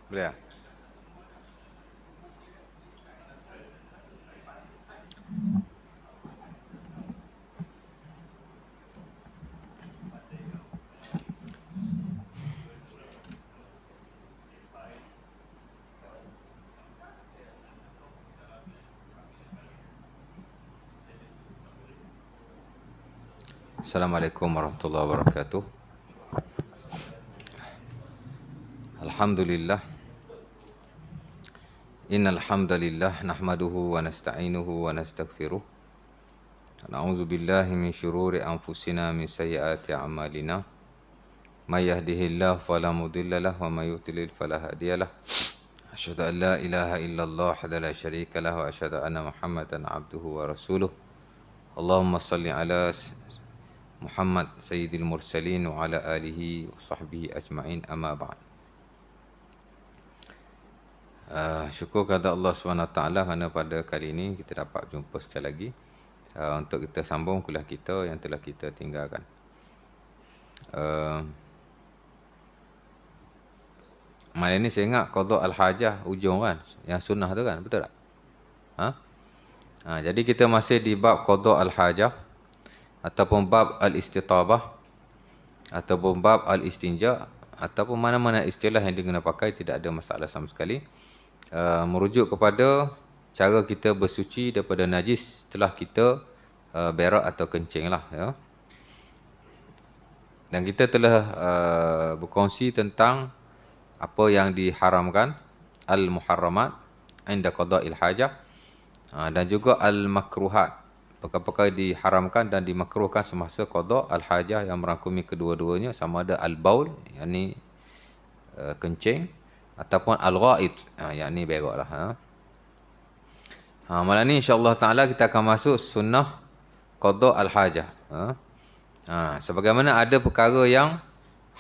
Boleh. Assalamualaikum warahmatullahi wabarakatuh. Alhamdulillah. Innal hamdalillah nahmaduhu wa nasta'inuhu wa nastaghfiruh. Na'udzu billahi min syururi anfusina min sayyiati a'malina. May yahdihillahu fala mudilla lahu wa may yudlil fala hadiyalah. Asyhadu an la ilaha illallah wahdahu la syarika lahu wa asyhadu anna Muhammadan abduhu wa rasuluh. Allahumma salli ala Muhammad sayyidil mursalin wa ala alihi wa sahbihi ajma'in, amma ba'd. Syukur kepada Allah SWT kerana pada kali ini kita dapat jumpa sekali lagi untuk kita sambung kuliah kita yang telah kita tinggalkan. Malam ni saya ingat qada al-hajah ujung kan, yang sunnah tu kan, betul tak? Jadi kita masih di bab qada al-hajah ataupun bab al-istitabah ataupun bab al-istinja ataupun mana-mana istilah yang diguna pakai, tidak ada masalah sama sekali. Merujuk kepada cara kita bersuci daripada najis setelah kita berak atau kencing lah, ya. Dan kita telah berkongsi tentang apa yang diharamkan, al-muharramat inda qada'il hajah, dan juga al-makruhat, perkara-perkara diharamkan dan dimakruhkan semasa qada' al-hajah yang merangkumi kedua-duanya, sama ada al-baul, yakni kencing, ataupun al-ghaid, yakni berak lah. Malam ni insya-Allah taala kita akan masuk sunnah qada' al-hajah. Sebagaimana ada perkara yang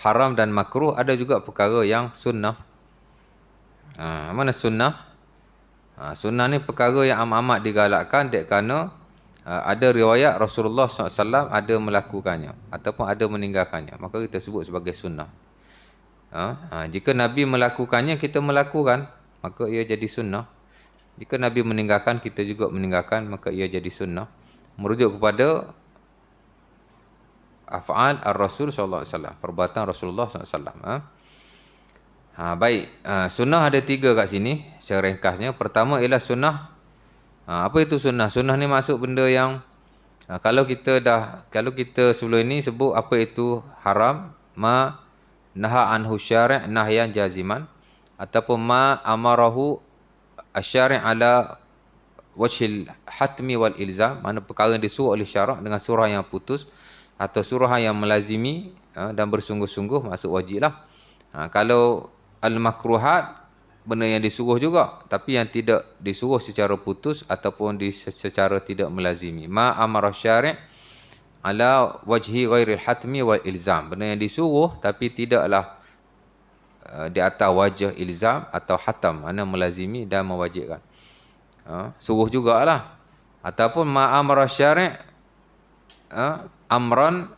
haram dan makruh, ada juga perkara yang sunnah. Mana sunnah? Sunnah ni perkara yang amat-amat digalakkan dek kerana ada riwayat Rasulullah SAW ada melakukannya ataupun ada meninggalkannya, maka kita sebut sebagai sunnah. Jika Nabi melakukannya, kita melakukan, maka ia jadi sunnah. Jika Nabi meninggalkan, kita juga meninggalkan, maka ia jadi sunnah. Merujuk kepada af'al ar-Rasul SAW, perbuatan Rasulullah SAW. Baik, sunnah ada 3 kat sini, secara ringkasnya. Pertama ialah sunnah. Apa itu sunnah? Sunnah ni maksud benda yang kalau kita sebelum ini sebut apa itu haram, ma naha anhu syari' nahyan jaziman, ataupun ma amarahu asy-syari' ala wajhil hatmi wal ilzam, mana perkara yang disuruh oleh syarak dengan surah yang putus atau surah yang melazimi dan bersungguh-sungguh, maksud wajib lah. Kalau al-makruhat, benda yang disuruh juga tapi yang tidak disuruh secara putus ataupun secara tidak melazimi. Ma amara syari' ala wajhi ghairil hatmi wal ilzam, benda yang disuruh tapi tidaklah di atas wajah ilzam atau hatam, mana melazimi dan mewajibkan. Suruh jugalah. Ataupun ma amara syari' amran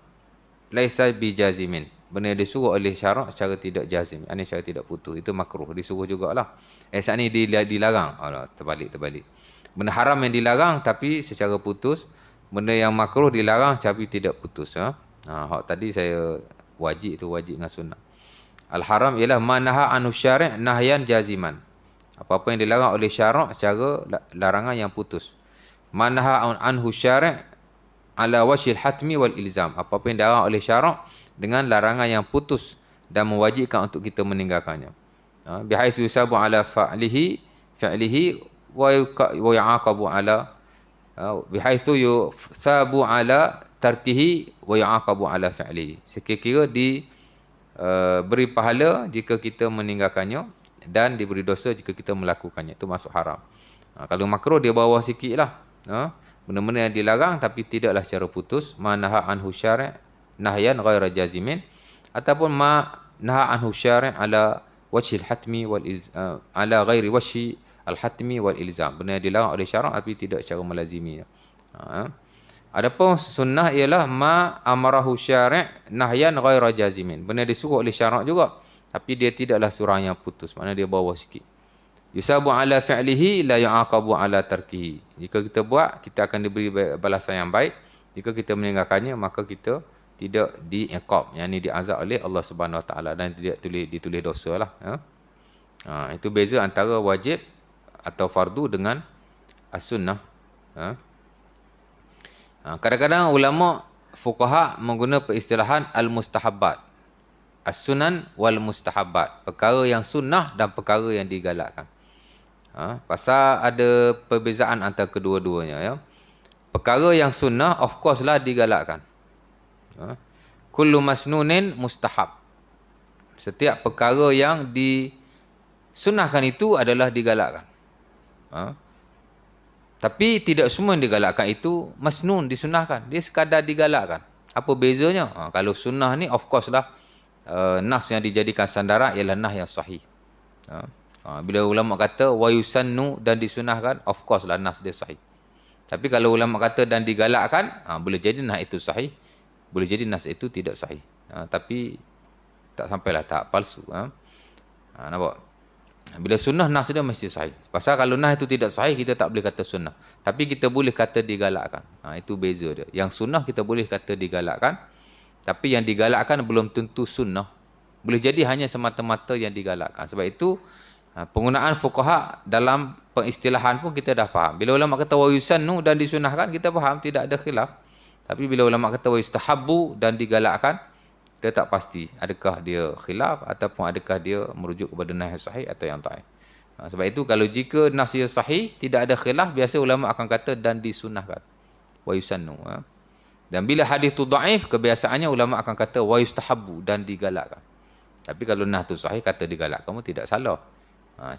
laisa bijazimin, benda yang disuruh oleh syarak secara tidak jazim, ini secara tidak putus, itu makruh, disuruh jugalah. Saat ni dilarang. Terbalik. Benda haram yang dilarang tapi secara putus, benda yang makruh dilarang tapi tidak putus. Hak tadi saya wajib, itu wajib dengan sunnah. Al-haram ialah manaha anu syari' nahyan jaziman, apa-apa yang dilarang oleh syarak secara larangan yang putus. Manaha anhu syari' ala wajhil hatmi wal ilzam, apa-apa yang dilarang oleh syarak dengan larangan yang putus dan mewajibkan untuk kita meninggalkannya. Bihaisu yusabu ala fi'lihi wa yu'aqabu ala bihaisu yusabu ala tarkihi wa yu'aqabu ala fi'lihi. Sekira-kira beri pahala jika kita meninggalkannya dan diberi dosa jika kita melakukannya. Itu masuk haram. Kalau makruh dia bawah sikitlah. Benda-benda yang dilarang tapi tidaklah secara putus. Ma naha anhu syari' nahyan ghaira jazimin, ataupun ma naha anhu syari' ala wajhil hatmi wal ala ghairi wajhi al-hatmi wal ilzam, benda yang dilarang oleh syarak tapi tidak secara melazimi. Adapun sunnah ialah ma amarahu syari' nahyan ghaira jazimin, benda disuruh oleh syarak juga Tapi dia tidaklah seorang yang putus. Maknanya dia bawah sikit. Yusabu ala fi'lihi la yu'aqabu ala tarkihi. Jika kita buat, kita akan diberi balasan yang baik. Jika kita meninggalkannya, maka kita tidak diiqab. Yang ini diazab oleh Allah Subhanahu Wa Taala dan tidak ditulis dosa lah. Itu beza antara wajib atau fardu dengan as-sunnah. Kadang-kadang ulama fuqaha menggunakan peristilahan al-mustahabbat. As-sunan wal mustahabbat. Perkara yang sunnah dan perkara yang digalakkan. Pasal ada perbezaan antara kedua-duanya. Ya. Perkara yang sunnah, of course lah digalakkan. Kullu masnunin mustahab. Setiap perkara yang disunahkan itu adalah digalakkan. Tapi tidak semua yang digalakkan itu masnun, disunahkan. Dia sekadar digalakkan. Apa bezanya? Kalau sunnah ni, of course lah, nas yang dijadikan sandaran ialah nas yang sahih. Bila ulama kata wa yusannu dan disunahkan, of course lah nas dia sahih. Tapi kalau ulama kata dan digalakkan, boleh jadi nas itu sahih, boleh jadi nas itu tidak sahih. Tapi tak sampailah tahap palsu. Nampak? Bila sunnah, nas dia mesti sahih. Pasal kalau nas itu tidak sahih, kita tak boleh kata sunnah. Tapi kita boleh kata digalakkan. Itu beza dia. Yang sunnah kita boleh kata digalakkan. Tapi yang digalakkan belum tentu sunnah. Boleh jadi hanya semata-mata yang digalakkan. Sebab itu, penggunaan fuqaha dalam pengistilahan pun kita dah faham. Bila ulama kata wa yusannu dan disunahkan, kita faham, tidak ada khilaf. Tapi bila ulama kata wa yustahabbu dan digalakkan, kita tak pasti adakah dia khilaf ataupun adakah dia merujuk kepada nas sahih atau yang tak. Sebab itu kalau jika nas sahih tidak ada khilaf, biasa ulama akan kata dan disunahkan. Wa yusannu. Dan bila hadis tu dhaif, kebiasaannya ulama akan kata wa yustahabbu dan digalakkan. Tapi kalau nas tu sahih, kata digalakkan pun tidak salah.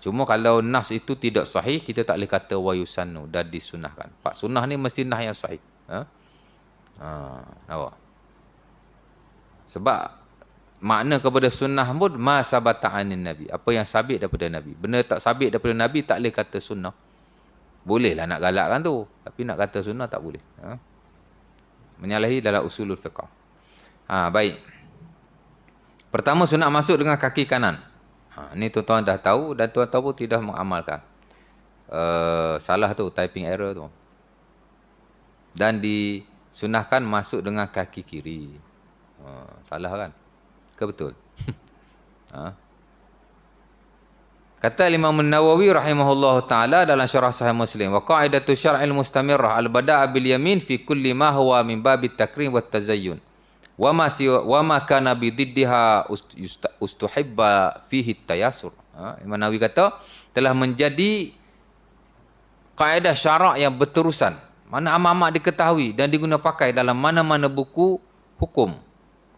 Cuma kalau nas itu tidak sahih, kita tak boleh kata wa yusannu dan disunahkan. Pak sunnah ni mesti nas yang sahih. Nampak? Sebab makna kepada sunnah pun ma sabata anin nabi. Apa yang sabit daripada nabi. Benda tak sabit daripada nabi tak boleh kata sunnah. Bolehlah nak galakkan tu, tapi nak kata sunnah tak boleh. Menyalahi dalam usulul fiqh. Baik. Pertama, sunat masuk dengan kaki kanan. Ni tuan-tuan dah tahu dan tuan-tuan pun tidak mengamalkan. Salah tu, typing error tu. Dan disunahkan masuk dengan kaki kiri. Salah kan? Ke betul? Kata Imam An-Nawawi rahimahullah ta'ala dalam syarah Sahih Muslim, wa qa'idatu syar'il mustamirrah al-bada'a bil yamin fi kulli ma huwa min babit takrim wat tazayyun. Wa ma kana bi diddiha ustuhibba fihi at-tayassur. Imam Nawawi kata telah menjadi kaedah syarak yang berterusan. Mana amat-amat diketahui dan diguna pakai dalam mana-mana buku hukum.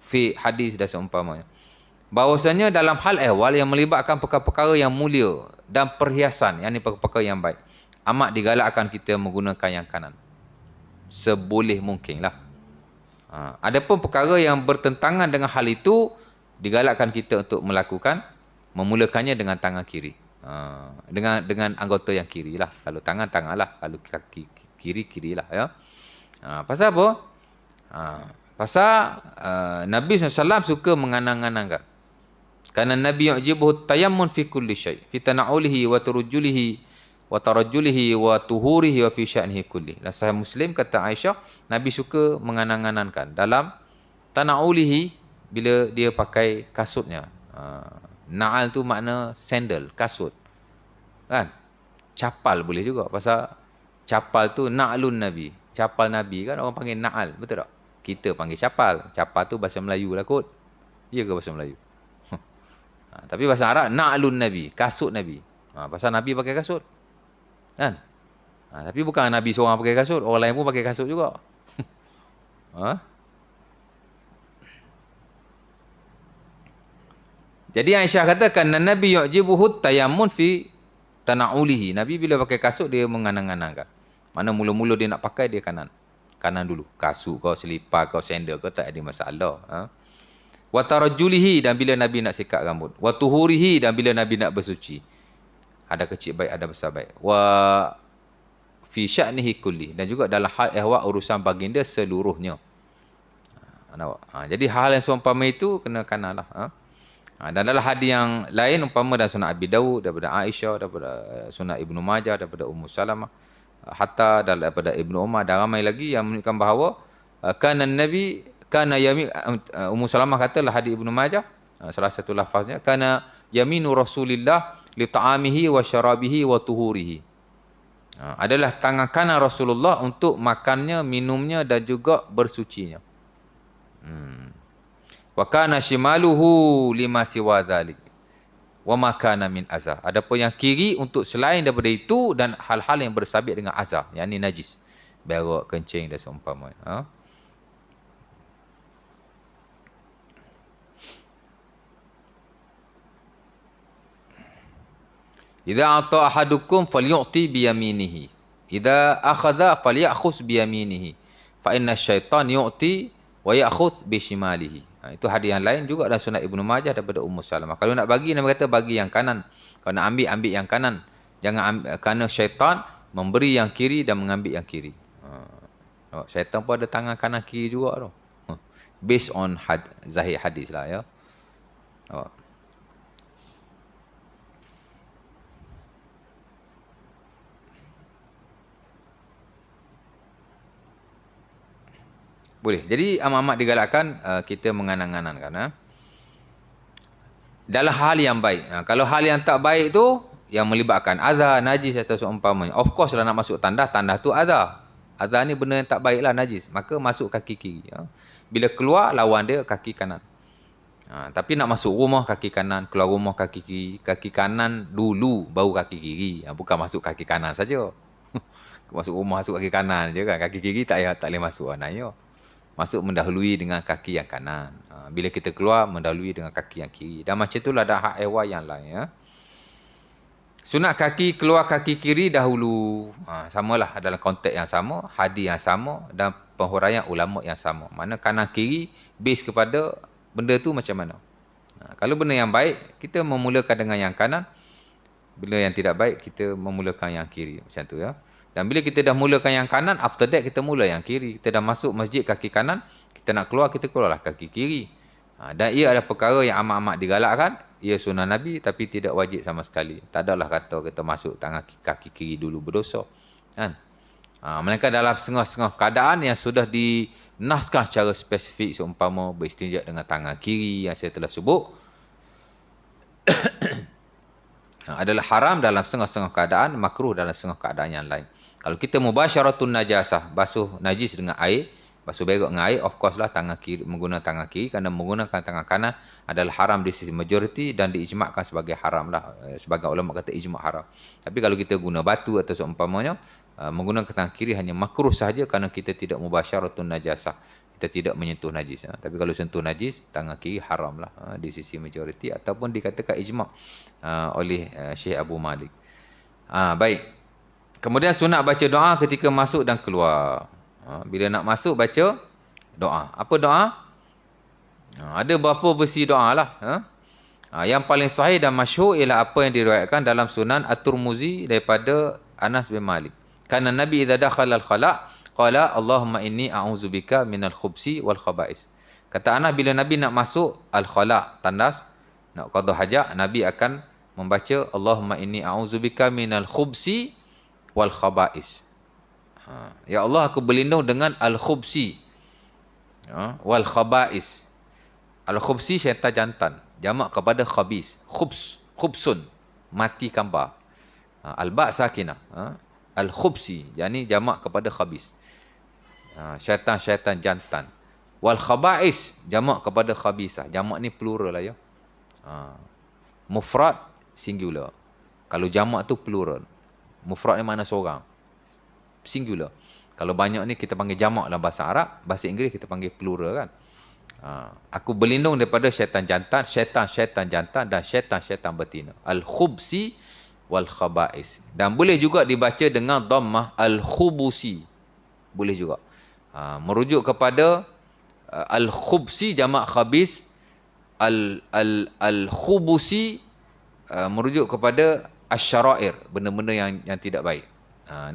Fi hadis dan seumpamanya. Bahawasanya dalam hal ehwal yang melibatkan perkara-perkara yang mulia dan perhiasan, yang ini perkara-perkara yang baik, amat digalakkan kita menggunakan yang kanan. Seboleh mungkin lah. Adapun perkara yang bertentangan dengan hal itu, digalakkan kita untuk melakukan, memulakannya dengan tangan kiri. Dengan anggota yang kiri lah. Kalau tangan, tangan lah. Kalau kaki kiri, kiri lah. Ya. Pasal apa? Pasal Nabi SAW suka menganang-anangkan. Kerana Nabi yu'jibuhu tayammun fi kulli syai'. Fi tana'ulihi wa turujjulihi wa tarajjulihi wa tuhurihi wa fi sya'nihi kulli. Dan Sahih Muslim kata Aisyah, Nabi suka menganang-anangkan. Dalam tana'ulihi, bila dia pakai kasutnya. Na'al tu makna sandal, kasut. Kan? Capal boleh juga. Pasal capal tu na'lun Nabi. Capal Nabi kan orang panggil na'al. Betul tak? Kita panggil capal. Capal tu bahasa Melayu lah kot. Ya ke bahasa Melayu? Tapi bahasa Arab, na'lun Nabi. Kasut Nabi. Pasal Nabi pakai kasut. Kan? Tapi bukan Nabi seorang pakai kasut. Orang lain pun pakai kasut juga. Jadi Aisyah katakan, Nabi yu'jibuhu tayammun fi tana'ulihi. Nabi bila pakai kasut, dia menganang-anangkan. Mana mula-mula dia nak pakai, dia kanan. Kanan dulu. Kasut kau, selipar kau, sandal kau, tak ada masalah. Wa tarajjulihi, dan bila Nabi nak sikat rambut. Wa tuhurihi, dan bila Nabi nak bersuci. Ada kecil baik, ada besar baik. Wa fi sya'nihi kulli, dan juga dalam hal ehwal urusan baginda seluruhnya. Jadi hal yang seumpama itu kena kanan lah. Dan dalam hadis yang lain umpama dalam Sunan Abi Dawud, daripada Aisyah, daripada Sunan Ibnu Majah, daripada Ummu Salamah, hatta daripada Ibnu Umar dan ramai lagi yang menunjukkan bahawa kana Nabi kana yamin Ummu Salamah katalah hadis Ibnu Majah, salah satu lafaznya kana yaminu Rasulillah li ta'amihi wa syarabihi wa tuhurihi. Adalah tangan kanan Rasulullah untuk makannya, minumnya dan juga bersucinya. Wa kana shimaluhu lima siwa dzalik wa ma kana min azah. Adapun yang kiri untuk selain daripada itu dan hal-hal yang bersabit dengan azah, yakni najis, berak, kencing dan seumpamanya. Idza ata ahadukum falyu'ti bi yaminihi. Idza akhadha falyakhudh bi yaminihi. Fa inna syaitan yu'ti wa ya'khudh bi shimalihi. Itu hadis yang lain juga dalam Sunan Ibnu Majah daripada Ummu Salamah. Kalau nak bagi, Nabi kata bagi yang kanan. Kalau nak ambil, ambil yang kanan. Jangan ambil, kerana syaitan memberi yang kiri dan mengambil yang kiri. Syaitan pun ada tangan kanan kiri juga tu. Based on zahir hadis lah ya. Boleh. Jadi amat-amat digalakkan kita menganang-anangkan. Dalam hal yang baik. Kalau hal yang tak baik tu, yang melibatkan azar, najis atau seumpamanya. Of course lah nak masuk tandas, tandas tu azar. Azar ni benda yang tak baik lah, najis. Maka masuk kaki kiri. Bila keluar, lawan dia kaki kanan. Tapi nak masuk rumah kaki kanan, keluar rumah kaki kiri. Kaki kanan dulu, baru kaki kiri. Bukan masuk kaki kanan saja. Masuk rumah, masuk kaki kanan je kan. Kaki kiri tak boleh masuk. Masuk mendahului dengan kaki yang kanan. Bila kita keluar, mendahului dengan kaki yang kiri. Dan macam itulah ada hak ewa yang lain. Sunat kaki keluar kaki kiri dahulu. Samalah dalam konteks yang sama, hadis yang sama dan penghuraian ulama yang sama. Mana kanan kiri base kepada benda tu macam mana. Kalau benda yang baik, kita memulakan dengan yang kanan. Bila yang tidak baik, kita memulakan yang kiri. Macam tu ya. Dan bila kita dah mulakan yang kanan, after that kita mula yang kiri. Kita dah masuk masjid kaki kanan, kita nak keluar, kita keluarlah kaki kiri. Dan ia ada perkara yang amat-amat digalakkan. Ia sunnah Nabi tapi tidak wajib sama sekali. Tak adalah kata kita masuk tangan kaki kiri dulu berdosa. Kan? Melainkan dalam setengah-setengah keadaan yang sudah dinaskan secara spesifik, seumpama beristinja dengan tangan kiri yang saya telah sebut. Adalah haram dalam setengah-setengah keadaan, makruh dalam setengah keadaan yang lain. Kalau kita mubasyaratun najasah, basuh najis dengan air, basuh berak dengan air, of course lah tangan kiri, menggunakan tangan kiri, kerana menggunakan tangan kanan adalah haram di sisi majoriti dan diijmakkan sebagai haram lah. Sebagai ulama kata ijma' haram. Tapi kalau kita guna batu atau seumpamanya, menggunakan tangan kiri hanya makruh sahaja kerana kita tidak mubasyaratun najasah. Kita tidak menyentuh najis. Tapi kalau sentuh najis, tangan kiri haram lah di sisi majoriti ataupun dikatakan ijma' oleh Syekh Abu Malik. Baik. Kemudian sunat baca doa ketika masuk dan keluar. Bila nak masuk, baca doa. Apa doa? Ada beberapa versi doa lah. Yang paling sahih dan masyhur ialah apa yang diriwayatkan dalam Sunan At-Tirmizi daripada Anas bin Malik. Kana Nabi idza dakhala al-khala' qala Allahumma inni a'udzubika minal khubsi wal khaba'is. Kata Anas, bila Nabi nak masuk al-khala', tandas, nak qada hajat, Nabi akan membaca Allahumma inni a'udzubika minal khubsi wal khaba'is. Ya Allah, aku berlindung dengan al-khubsi wal khaba'is. Al-khubsi syaitan jantan, jamak kepada khabis. Khubsun, mati kambar. Al-ba' sakinah. Al-khubsi, yakni jamak kepada khabis. Syaitan-syaitan jantan. Wal khaba'is, jamak kepada khabisah. Jamak ni plural lah ya. Mufrad, singular. Kalau jamak tu plural. Mufrad ni mana seorang. Singular. Kalau banyak ni kita panggil jamak dalam bahasa Arab. Bahasa Inggeris kita panggil plural kan. Aku berlindung daripada syaitan jantan, syaitan-syaitan jantan dan syaitan-syaitan betina. Al-khubsi wal khaba'is. Dan boleh juga dibaca dengan dhammah al-khubusi. Boleh juga. Merujuk kepada al-khubsi jamak khabis, al-khubusi merujuk kepada asy-syara'ir, benda-benda yang tidak baik.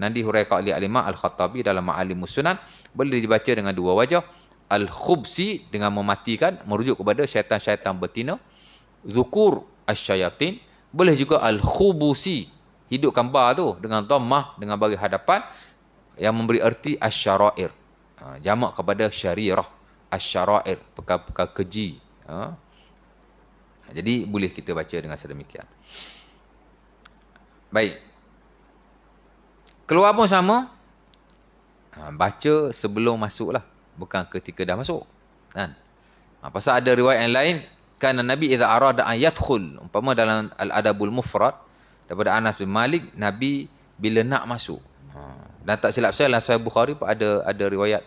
Nanti huraikan oleh Al-Imam Al-Khattabi dalam Ma'alimus Sunan, boleh dibaca dengan dua wajah. Al-khubsi dengan mematikan, merujuk kepada syaitan-syaitan betina, zukur asyayatin, boleh juga al-khubusi, hidupkan ba tu dengan dhammah, dengan bagi hadapan, yang memberi erti asyarair. Jamak kepada syarirah, asyarair, perkara-perkara keji. Jadi boleh kita baca dengan sedemikian. Baik. Keluar pun sama. Baca sebelum masuk lah, bukan ketika dah masuk. Kan? Pasal ada riwayat yang lain, kana Nabi idza arada an yadkhul, umpama dalam Al-Adabul Mufrad daripada Anas bin Malik, Nabi bila nak masuk. Dan tak silap saya dalam Sahih Bukhari pun ada riwayat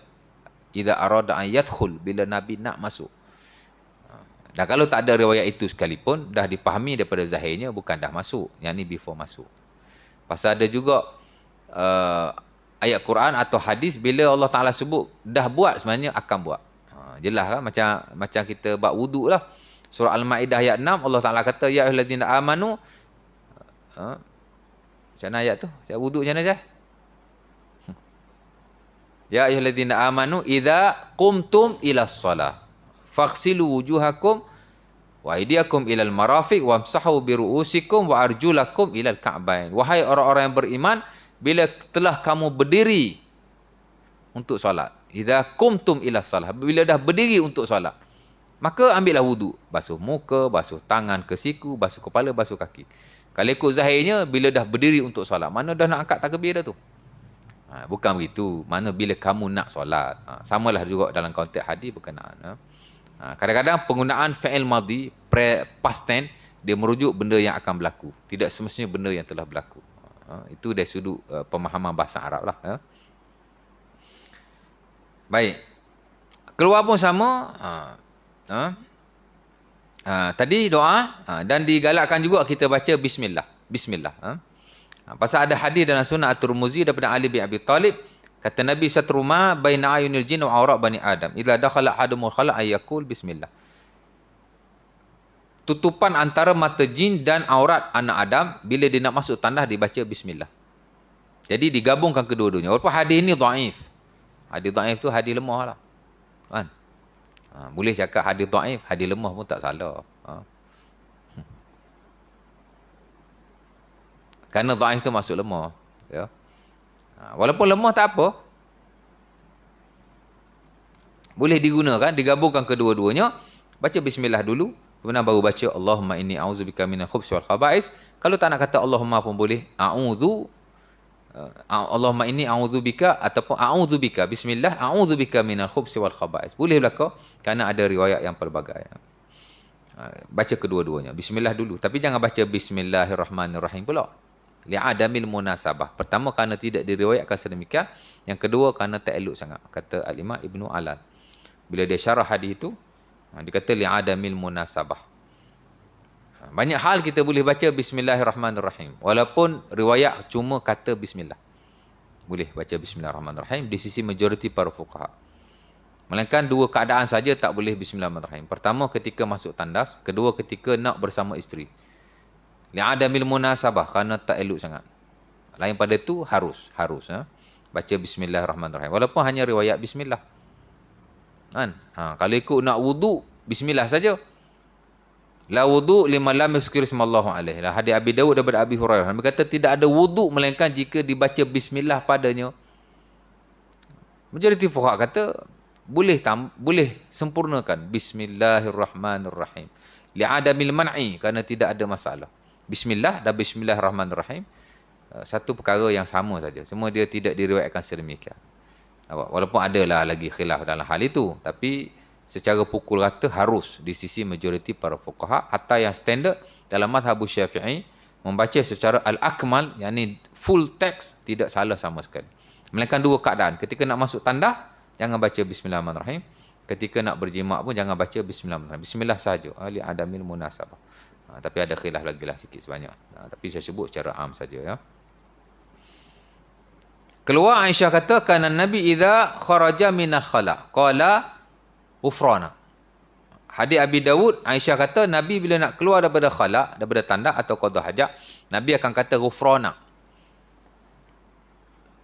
idza arada an yadkhul, bila Nabi nak masuk. Dan kalau tak ada riwayat itu sekalipun, dah dipahami daripada zahirnya bukan dah masuk, yang ni before masuk. Pasal ada juga ayat Quran atau hadis bila Allah Taala sebut dah buat, sebenarnya akan buat. Jelas kan, macam kita buat wuduk lah. Surah Al-Ma'idah ayat 6, Allah Taala kata ya ayyuhallazina amanu. Macam mana ayat tu? Saya wuduk macam mana je? Ya ayyuhallazina amanu idza qumtum ilas shalah faghsilu wujuhakum wa aydiyakum ilal marafiq wamsahu bi ru'usikum wa arjulakum ilal ka'bain. Wahai orang-orang yang beriman, bila telah kamu berdiri untuk solat, idza qumtum ilas shalah, bila dah berdiri untuk solat, maka ambillah wuduk, basuh muka, basuh tangan ke siku, basuh kepala, basuh kaki. Kalau ikut zahirnya, bila dah berdiri untuk solat, mana dah nak angkat takbir dah tu. Bukan begitu. Mana bila kamu nak solat. Samalah juga dalam konteks hadis berkenaan. Kadang-kadang penggunaan fi'il madhi, past tense, dia merujuk benda yang akan berlaku. Tidak semestinya benda yang telah berlaku. Itu dari sudut pemahaman bahasa Arab lah. Baik. Keluar pun sama. Tadi doa. Dan digalakkan juga kita baca bismillah. Bismillah. Pasal ada hadis dalam Sunan At-Tirmizi daripada Ali bin Abi Talib, kata Nabi satruma baina ayunil jin wa aurat bani Adam. Idza dakhala ahadumul khala ayyakul bismillah. Tutupan antara mata jin dan aurat anak Adam, bila dia nak masuk tandas dibaca bismillah. Jadi digabungkan kedua-duanya. Walaupun hadis ini dhaif. Hadis dhaif tu hadis lemah lah. Kan? Boleh cakap hadis dhaif, hadis lemah pun tak salah. Kerana dhaif tu maksud lemah. Ya. Walaupun lemah tak apa. Boleh digunakan, digabungkan kedua-duanya. Baca bismillah dulu. Kemudian baru baca Allahumma inni a'udzubika minal khubsi wal khaba'is. Kalau tak nak kata Allahumma pun boleh. Allahumma inni a'udzubika ataupun a'udzubika. Bismillah a'udzubika minal khubsi wal khaba'is. Boleh belaka. Kerana ada riwayat yang pelbagai. Baca kedua-duanya. Bismillah dulu. Tapi jangan baca Bismillahirrahmanirrahim pula. Li'adamil munasabah. Pertama, kerana tidak diriwayatkan sedemikian. Yang kedua, kerana tak elok sangat. Kata Al-Imam Ibnu Alan. Bila dia syarah hadis itu, dia kata li'adamil munasabah. Banyak hal kita boleh baca Bismillahirrahmanirrahim. Walaupun riwayat cuma kata Bismillah. Boleh baca Bismillahirrahmanirrahim di sisi majoriti para fuqaha. Melainkan dua keadaan saja tak boleh Bismillahirrahmanirrahim. Pertama, ketika masuk tandas. Kedua, ketika nak bersama isteri. Li'adamil munasabah, kerana tak elok sangat. Lain pada itu harus baca Bismillahirrahmanirrahim. Walaupun hanya riwayat Bismillah. Kan? Kalau ikut nak wuduk, Bismillah saja. La wuduk liman lam yuzkir ismallahu alaihi. Hadis Abi Dawud daripada Abi Hurairah. Dia kata tidak ada wuduk melainkan jika dibaca Bismillah padanya. Majoriti fuqaha kata boleh sempurnakan Bismillahirrahmanirrahim. Li'adamil man'i, kerana tidak ada masalah. Bismillah dan Bismillahirrahmanirrahim, satu perkara yang sama saja. Semua dia tidak diriwayatkan sedemikian. Walaupun adalah lagi khilaf dalam hal itu, tapi secara pukul rata harus di sisi majoriti para fuqaha. Hatta yang standard dalam mazhab Syafi'i, membaca secara al-akmal, yakni full text, tidak salah sama sekali. Melainkan dua keadaan. Ketika nak masuk tanda, jangan baca Bismillahirrahmanirrahim. Ketika nak berjimak pun jangan baca Bismillahirrahmanirrahim. Bismillah saja. Li'adamil munasabah. Tapi ada khilaf lagi lah sikit sebanyak. Tapi saya sebut secara am saja ya. Keluar Aisyah kata, kana Nabi idza kharaja minal khala qala ghufrana. Hadis Abi Dawud, Aisyah kata Nabi bila nak keluar daripada khala, daripada tanda atau qada hajat, Nabi akan kata ghufrana.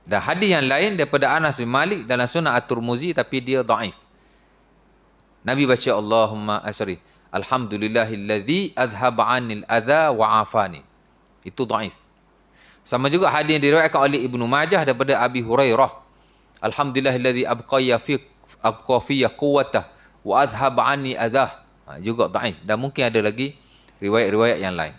Dan hadis yang lain daripada Anas bin Malik dalam Sunan At-Tirmizi, tapi dia dhaif. Nabi baca Alhamdulillahilladzi adhhaba 'anil adza wa 'afani. Itu dhaif. Sama juga hadis yang diriwayatkan oleh Ibnu Majah daripada Abi Hurairah. Alhamdulillahilladzi abqa fiyya quwwatah wa adhhaba 'anni adzah. Juga dhaif. Dan mungkin ada lagi riwayat-riwayat yang lain.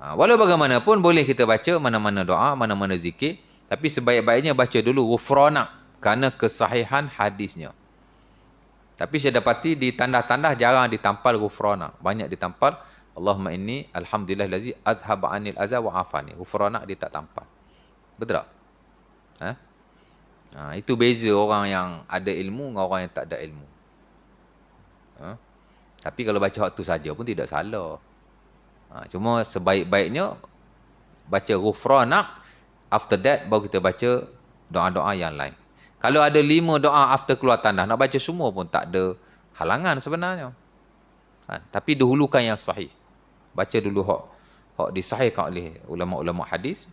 Walau bagaimanapun boleh kita baca mana-mana doa, mana-mana zikir, tapi sebaik-baiknya baca dulu ghufranak kerana kesahihan hadisnya. Tapi saya dapati di tandah-tandah jarang ditampal ghufranak. Banyak ditampal Allahumma inni alhamdulillahillazi adhhaba 'anil adza wa 'afani. Ghufranak dia tak tampal. Betul tak? Itu beza orang yang ada ilmu dengan orang yang tak ada ilmu. Tapi kalau baca waktu saja pun tidak salah. Cuma sebaik-baiknya baca ghufranak, after that baru kita baca doa-doa yang lain. Kalau ada 5 doa after keluar tandah, nak baca semua pun tak ada halangan sebenarnya. Tapi dahulukan yang sahih. Baca dulu hak disahihkan oleh ulama-ulama hadis.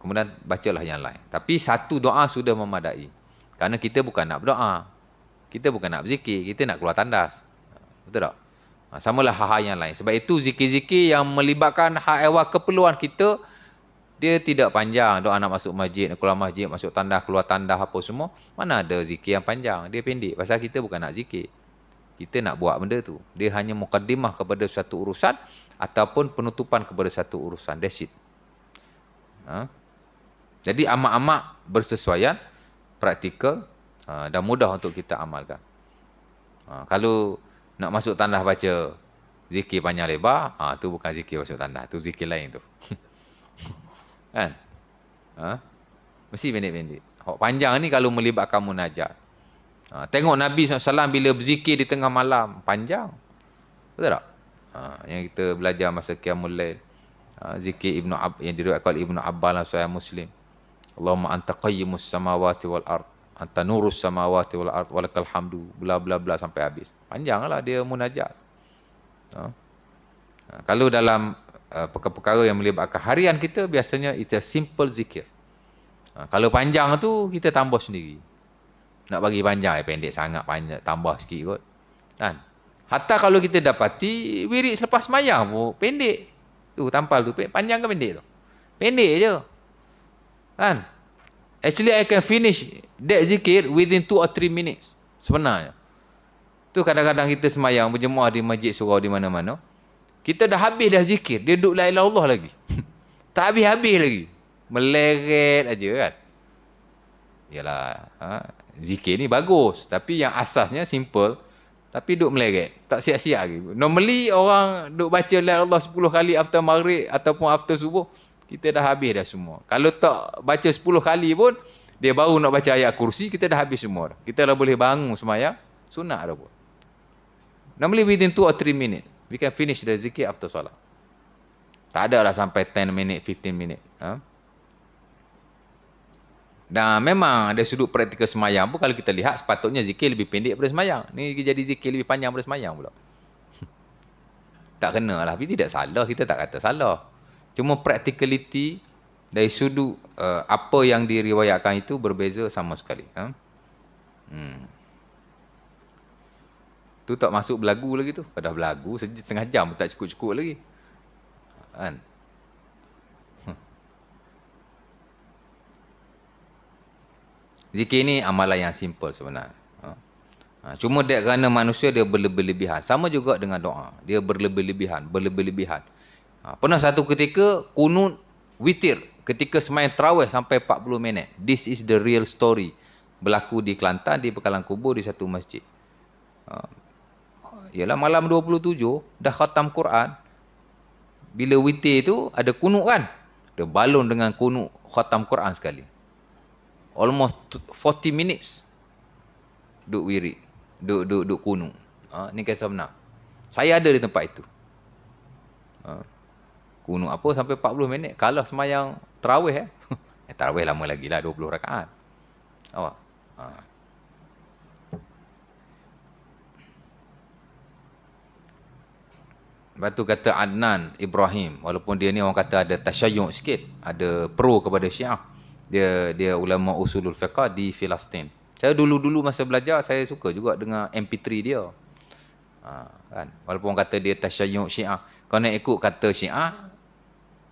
Kemudian bacalah yang lain. Tapi satu doa sudah memadai. Kerana kita bukan nak berdoa. Kita bukan nak berzikir. Kita nak keluar tandas. Betul tak? Samalah hal-hal yang lain. Sebab itu zikir-zikir yang melibatkan hak ehwal keperluan kita, dia tidak panjang. Doa nak masuk masjid, nak keluar masjid, masuk tandas, keluar tandas, apa semua. Mana ada zikir yang panjang. Dia pendek. Pasal kita bukan nak zikir. Kita nak buat benda tu. Dia hanya mukaddimah kepada satu urusan ataupun penutupan kepada satu urusan. That's it. Jadi amat-amat bersesuaian, praktikal dan mudah untuk kita amalkan. Kalau nak masuk tandas baca zikir panjang lebar, tu bukan zikir masuk tandas, tu zikir lain tu. Kan? Mesti pendek-pendek. Hak panjang ni kalau melibatkan munajat. Tengok Nabi SAW bila berzikir di tengah malam, panjang. Betul tak? Yang kita belajar masa Qiyamul Lail. Zikir yang diriwayatkan oleh Ibnu Abbas dalam Sahih Muslim. Allahumma anta qayyimus samawati wal ard, anta nurus samawati wal ard, walakal hamdu, bla bla bla sampai habis. Panjanglah dia munajat. Kalau dalam perkara-perkara yang melibatkan harian kita, biasanya itu simple zikir. Kalau panjang tu kita tambah sendiri. Nak bagi panjang, pendek sangat, panjang, tambah sikit kot. Kan? Hatta kalau kita dapati wirid selepas sembahyang pun pendek. Tu tampal tu panjang ke pendek tu? Pendek je. Kan? Actually I can finish that zikir within 2 or 3 minutes. Sebenarnya. Tu kadang-kadang kita sembahyang berjemaah di masjid surau di mana-mana. Kita dah habis dah zikir, dia duduk la ilaha illallah lagi. Tak habis-habis lagi. Meleret aja kan. Yalah, zikir ni bagus, tapi yang asasnya simple, tapi duduk meleret, tak siap-siap lagi. Normally orang duduk baca la ilaha illallah 10 kali after maghrib ataupun after subuh, kita dah habis dah semua. Kalau tak baca 10 kali pun, dia baru nak baca ayat kursi, kita dah habis semua. Kita dah boleh bangun sembahyang, sunat dah pun. Normally within 2 or 3 minutes, we can finish the zikir after solat. Tak ada lah sampai 10 minit, 15 minit. Dan memang ada sudut praktikal sembahyang pun, kalau kita lihat sepatutnya zikir lebih pendek daripada sembahyang. Ni jadi zikir lebih panjang daripada sembahyang pula. Tak kena lah, tapi tidak salah, kita tak kata salah. Cuma practicality dari sudut apa yang diriwayatkan itu berbeza sama sekali. Tu tak masuk belagu lagi tu. Pada belagu setengah jam pun tak cukup-cukup lagi. Kan? Zikir ni amalan yang simple sebenarnya. Cuma dia kerana manusia dia berlebih-lebihan. Sama juga dengan doa. Dia berlebih-lebihan. Pernah satu ketika kunut witir ketika sembahyang tarawih sampai 40 minit. This is the real story. Berlaku di Kelantan, di Pekalan Kubur, di satu masjid. Ialah malam 27 dah khatam Quran. Bila witir tu ada kunut kan? Dia balon dengan kunut khatam Quran sekali. Almost 40 minutes. Duk wirid. Duk kunut. Ni kisah benar. Saya ada di tempat itu. Kunut apa sampai 40 minit. Kalau sembahyang tarawih tarawih lama lagi lah 20 rakaat. Awak. Lepas tu kata Adnan Ibrahim, walaupun dia ni orang kata ada tasyayyuk sikit, ada pro kepada Syiah. Dia ulama usulul fiqh di Palestin. Saya dulu-dulu masa belajar, saya suka juga dengan MP3 dia. Kan? Walaupun orang kata dia tasyayyuh Syiah. Kalau nak ikut kata Syiah,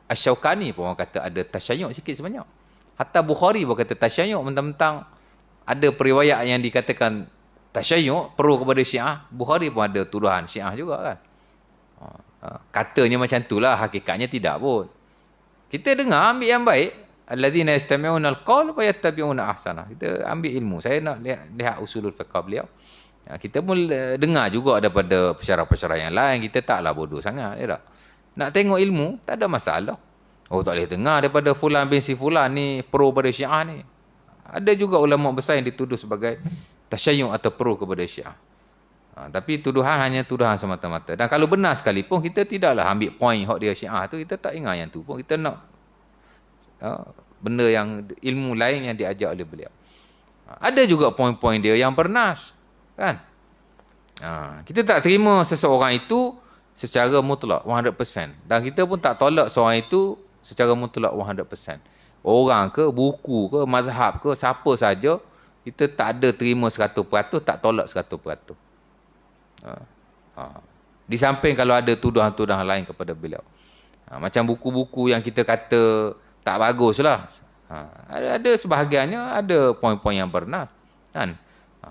Asy-Syaukani pun orang kata ada tasyayyuh sikit sebanyak. Hatta Bukhari pun kata tasyayyuh, mentang-mentang ada periwayat yang dikatakan tasyayyuh, pro kepada Syiah. Bukhari pun ada tuduhan Syiah juga kan. Katanya macam itulah, hakikatnya tidak pun. Kita dengar, ambil yang baik. Alladzina yastami'una al-qawl wa yattabi'una ahsana. Kita ambil ilmu. Saya nak lihat usulul fiqh beliau. Kita pun dengar juga daripada pensyarah-pensyarah yang lain. Kita taklah bodoh sangat, ya tak? Nak tengok ilmu, tak ada masalah. Oh, tak boleh dengar daripada fulan bin si fulan ni pro pada Syiah ni. Ada juga ulama besar yang dituduh sebagai tasyayyuh atau pro kepada Syiah. Tapi tuduhan hanya tuduhan semata-mata. Dan kalau benar sekalipun, kita tidaklah ambil point hak dia Syiah tu. Kita tak ingat yang tu pun. Kita nak benda yang ilmu lain yang diajar oleh beliau. Ada juga poin-poin dia yang bernas. Kan? Kita tak terima seseorang itu secara mutlak 100%. Dan kita pun tak tolak seorang itu secara mutlak 100%. Orang ke, buku ke, mazhab ke, siapa saja, kita tak ada terima 100%, tak tolak 100%. Di samping kalau ada tuduhan-tuduhan lain kepada beliau. Macam buku-buku yang kita kata tak bagus lah. Ada sebahagiannya, ada poin-poin yang bernas. Kan?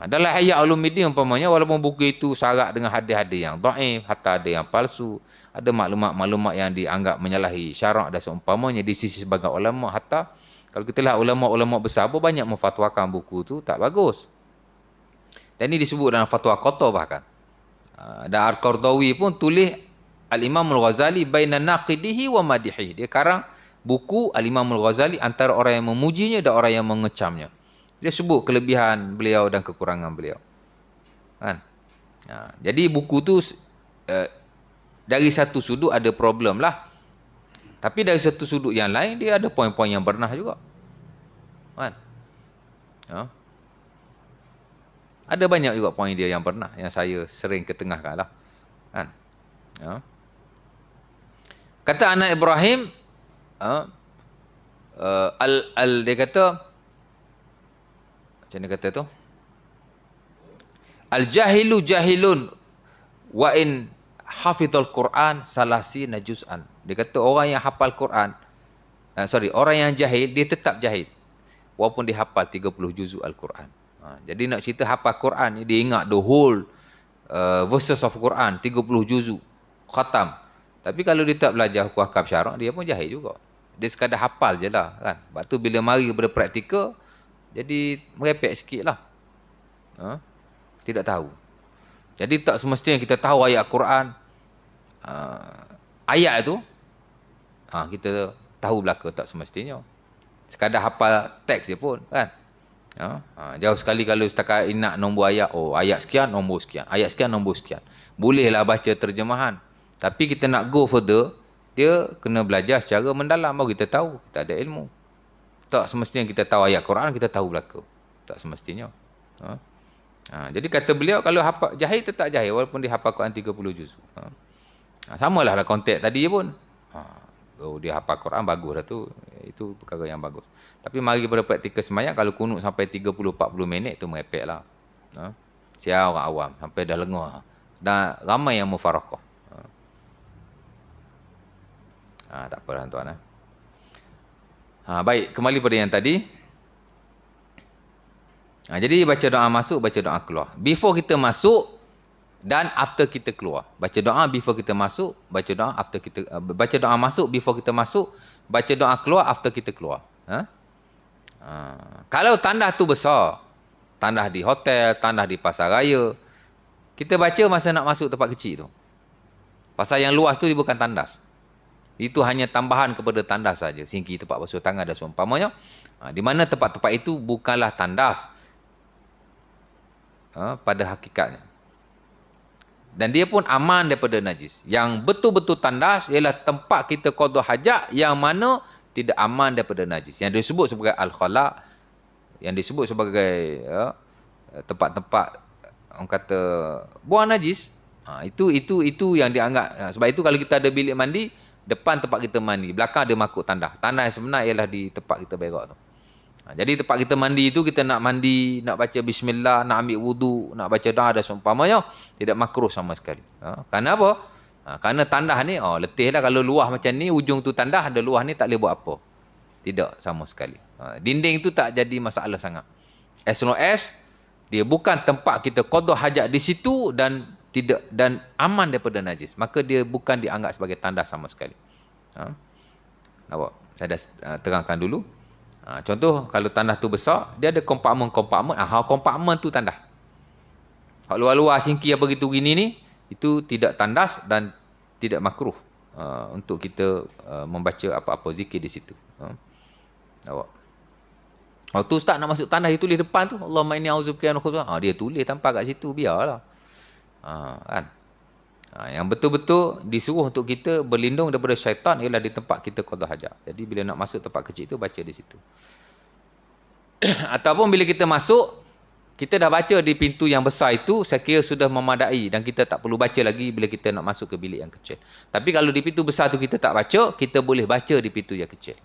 Dalam Ihya Ulumuddin umpamanya, walaupun buku itu syarat dengan hadis-hadis yang dhaif, hatta ada yang palsu, ada maklumat-maklumat yang dianggap menyalahi syarak dan seumpamanya di sisi sebagian ulama, hatta kalau kita lihat ulama-ulama besar pun banyak memfatwakan buku itu tak bagus. Dan ini disebut dalam fatwa Qatah bahkan. Dan Al-Qardawi pun tulis Al-Imam Al-Ghazali bainan naqidihi wa madihi. Dia karang buku Al-Imam Al-Ghazali antara orang yang memujinya dan orang yang mengecamnya. Dia sebut kelebihan beliau dan kekurangan beliau. Kan? Jadi buku tu dari satu sudut ada problem lah. Tapi dari satu sudut yang lain, dia ada poin-poin yang bernah juga. Kan? Ada banyak juga poin dia yang bernah, yang saya sering ketengahkan lah. Kan? Kata anak Ibrahim, dia kata, macam mana kata tu? Al-jahilu jahilun wa in hafizul Quran salasi najuz'an. Dia kata orang yang hafal Quran, orang yang jahil, dia tetap jahil. Walaupun dia hafal 30 juzuk Al-Quran. Jadi nak cerita hafal Quran ni, dia ingat the whole verses of Quran, 30 juzuk, khatam. Tapi kalau dia tak belajar hukum ahkam syarak, dia pun jahil juga. Dia sekadar hafal je lah. Kan? Sebab tu bila mari kepada praktikal, jadi merepek sikit lah. Tidak tahu. Jadi tak semestinya kita tahu ayat Quran. Ayat tu, kita tahu belaka, tak semestinya. Sekadar hafal teks je pun. Kan? Jauh sekali kalau setakat nak nombor ayat. Oh, ayat sekian, nombor sekian. Ayat sekian, nombor sekian. Bolehlah baca terjemahan. Tapi kita nak go further, dia kena belajar secara mendalam. Baru kita tahu. Kita ada ilmu. Tak semestinya kita tahu ayat Quran, kita tahu belaka. Tak semestinya. Jadi kata beliau, kalau hafal jahil, tetap jahil. Walaupun dia hafal Quran 30 juzuk. Samalah lah konteks tadi pun. Dia hafal Quran, bagus dah tu. Itu perkara yang bagus. Tapi mari pada praktikal sembahyang, kalau kunut sampai 30-40 minit, tu merepek lah. Siapa orang awam. Sampai dah lengah. Dan ramai yang mufarakah. Tak apa tuan. Baik, kembali pada yang tadi. Jadi baca doa masuk, baca doa keluar. Before kita masuk dan after kita keluar. Baca doa before kita masuk, baca doa after kita baca doa masuk before kita masuk, baca doa keluar after kita keluar. Kalau tandas tu besar, tandas di hotel, tandas di pasar raya, kita baca masa nak masuk tempat kecil tu. Pasal yang luas tu dia bukan tandas. Itu hanya tambahan kepada tandas saja. Sinki, tempat basuh tangan dan seumpamanya. Di mana tempat-tempat itu bukanlah tandas pada hakikatnya. Dan dia pun aman daripada najis. Yang betul-betul tandas ialah tempat kita qada hajat yang mana tidak aman daripada najis. Yang disebut sebagai al-khala, yang disebut sebagai tempat-tempat orang kata buang najis. Itu yang dianggap. Sebab itu kalau kita ada bilik mandi, depan tempat kita mandi, belakang ada makuk tandas. Tandas yang sebenar ialah di tempat kita berak tu. Jadi tempat kita mandi itu, kita nak mandi, nak baca bismillah, nak ambil wudu, nak baca doa dan seumpamanya, tidak makruh sama sekali. Kerana apa? Kerana tandah ni, letih lah kalau luah macam ni, ujung tu tandah, ada luah ni tak boleh buat apa. Tidak sama sekali. Dinding tu tak jadi masalah sangat. As long as dia bukan tempat kita qada hajat di situ dan aman daripada najis, maka dia bukan dianggap sebagai tandah sama sekali. Nampak? Saya dah terangkan dulu. Contoh kalau tandah tu besar, dia ada kompartmen-kompartmen. Kompartmen tu tandah. Hak luar-luar singki apa gitu gini ni, itu tidak tandas dan tidak makruh untuk kita membaca apa-apa zikir di situ. Nampak? Waktu ustaz nak masuk tandas, dia tulis depan tu, Allahumma inni a'udzubika min khubuthi. Dia tulis tanpa kat situ, biarlah. Kan? Yang betul-betul disuruh untuk kita berlindung daripada syaitan ialah di tempat kita qada hajat. Jadi bila nak masuk tempat kecil itu, baca di situ. Ataupun bila kita masuk, kita dah baca di pintu yang besar itu, saya kira sudah memadai dan kita tak perlu baca lagi bila kita nak masuk ke bilik yang kecil. Tapi kalau di pintu besar tu kita tak baca, kita boleh baca di pintu yang kecil.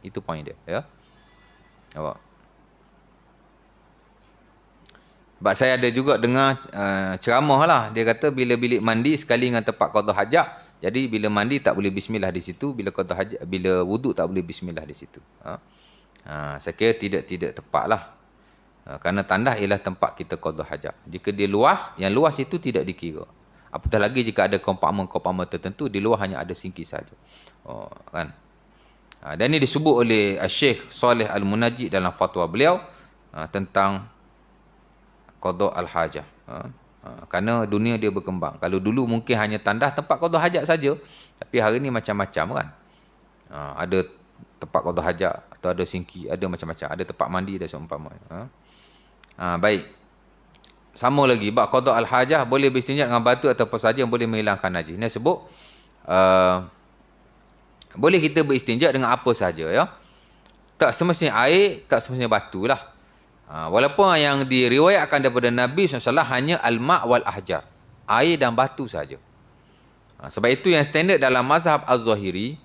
Itu poin dia. Ya? Nampak? Sebab saya ada juga dengar ceramah lah. Dia kata bila bilik mandi sekali dengan tempat qada hajat. Jadi bila mandi tak boleh bismillah di situ. Bila qada hajat, bila wuduk tak boleh bismillah di situ. Saya kira tidak tepat lah. Kerana tandah ialah tempat kita qada hajat. Jika dia luas, yang luas itu tidak dikira. Apatah lagi jika ada kompartmen-kompartmen tertentu, di luar hanya ada singki saja. Kan? Dan ini disebut oleh Syekh Saleh Al-Munajjid dalam fatwa beliau tentang qada al-hajah. Kerana dunia dia berkembang. Kalau dulu mungkin hanya tandah tempat qada hajat saja, tapi hari ni macam-macam kan. Ada tempat qada hajat atau ada singki, ada macam-macam, ada tempat mandi dan seumpamanya. Baik. Sama lagi, bab qada al-hajah boleh beristinja dengan batu atau apa saja yang boleh menghilangkan najis. Ini sebut boleh kita beristinja dengan apa saja, ya. Tak semestinya air, tak semestinya batu lah. Walaupun yang diriwayatkan daripada Nabi SAW hanya al-ma' wal ahjar, air dan batu saja. Sebab itu yang standard dalam mazhab Az-Zahiri,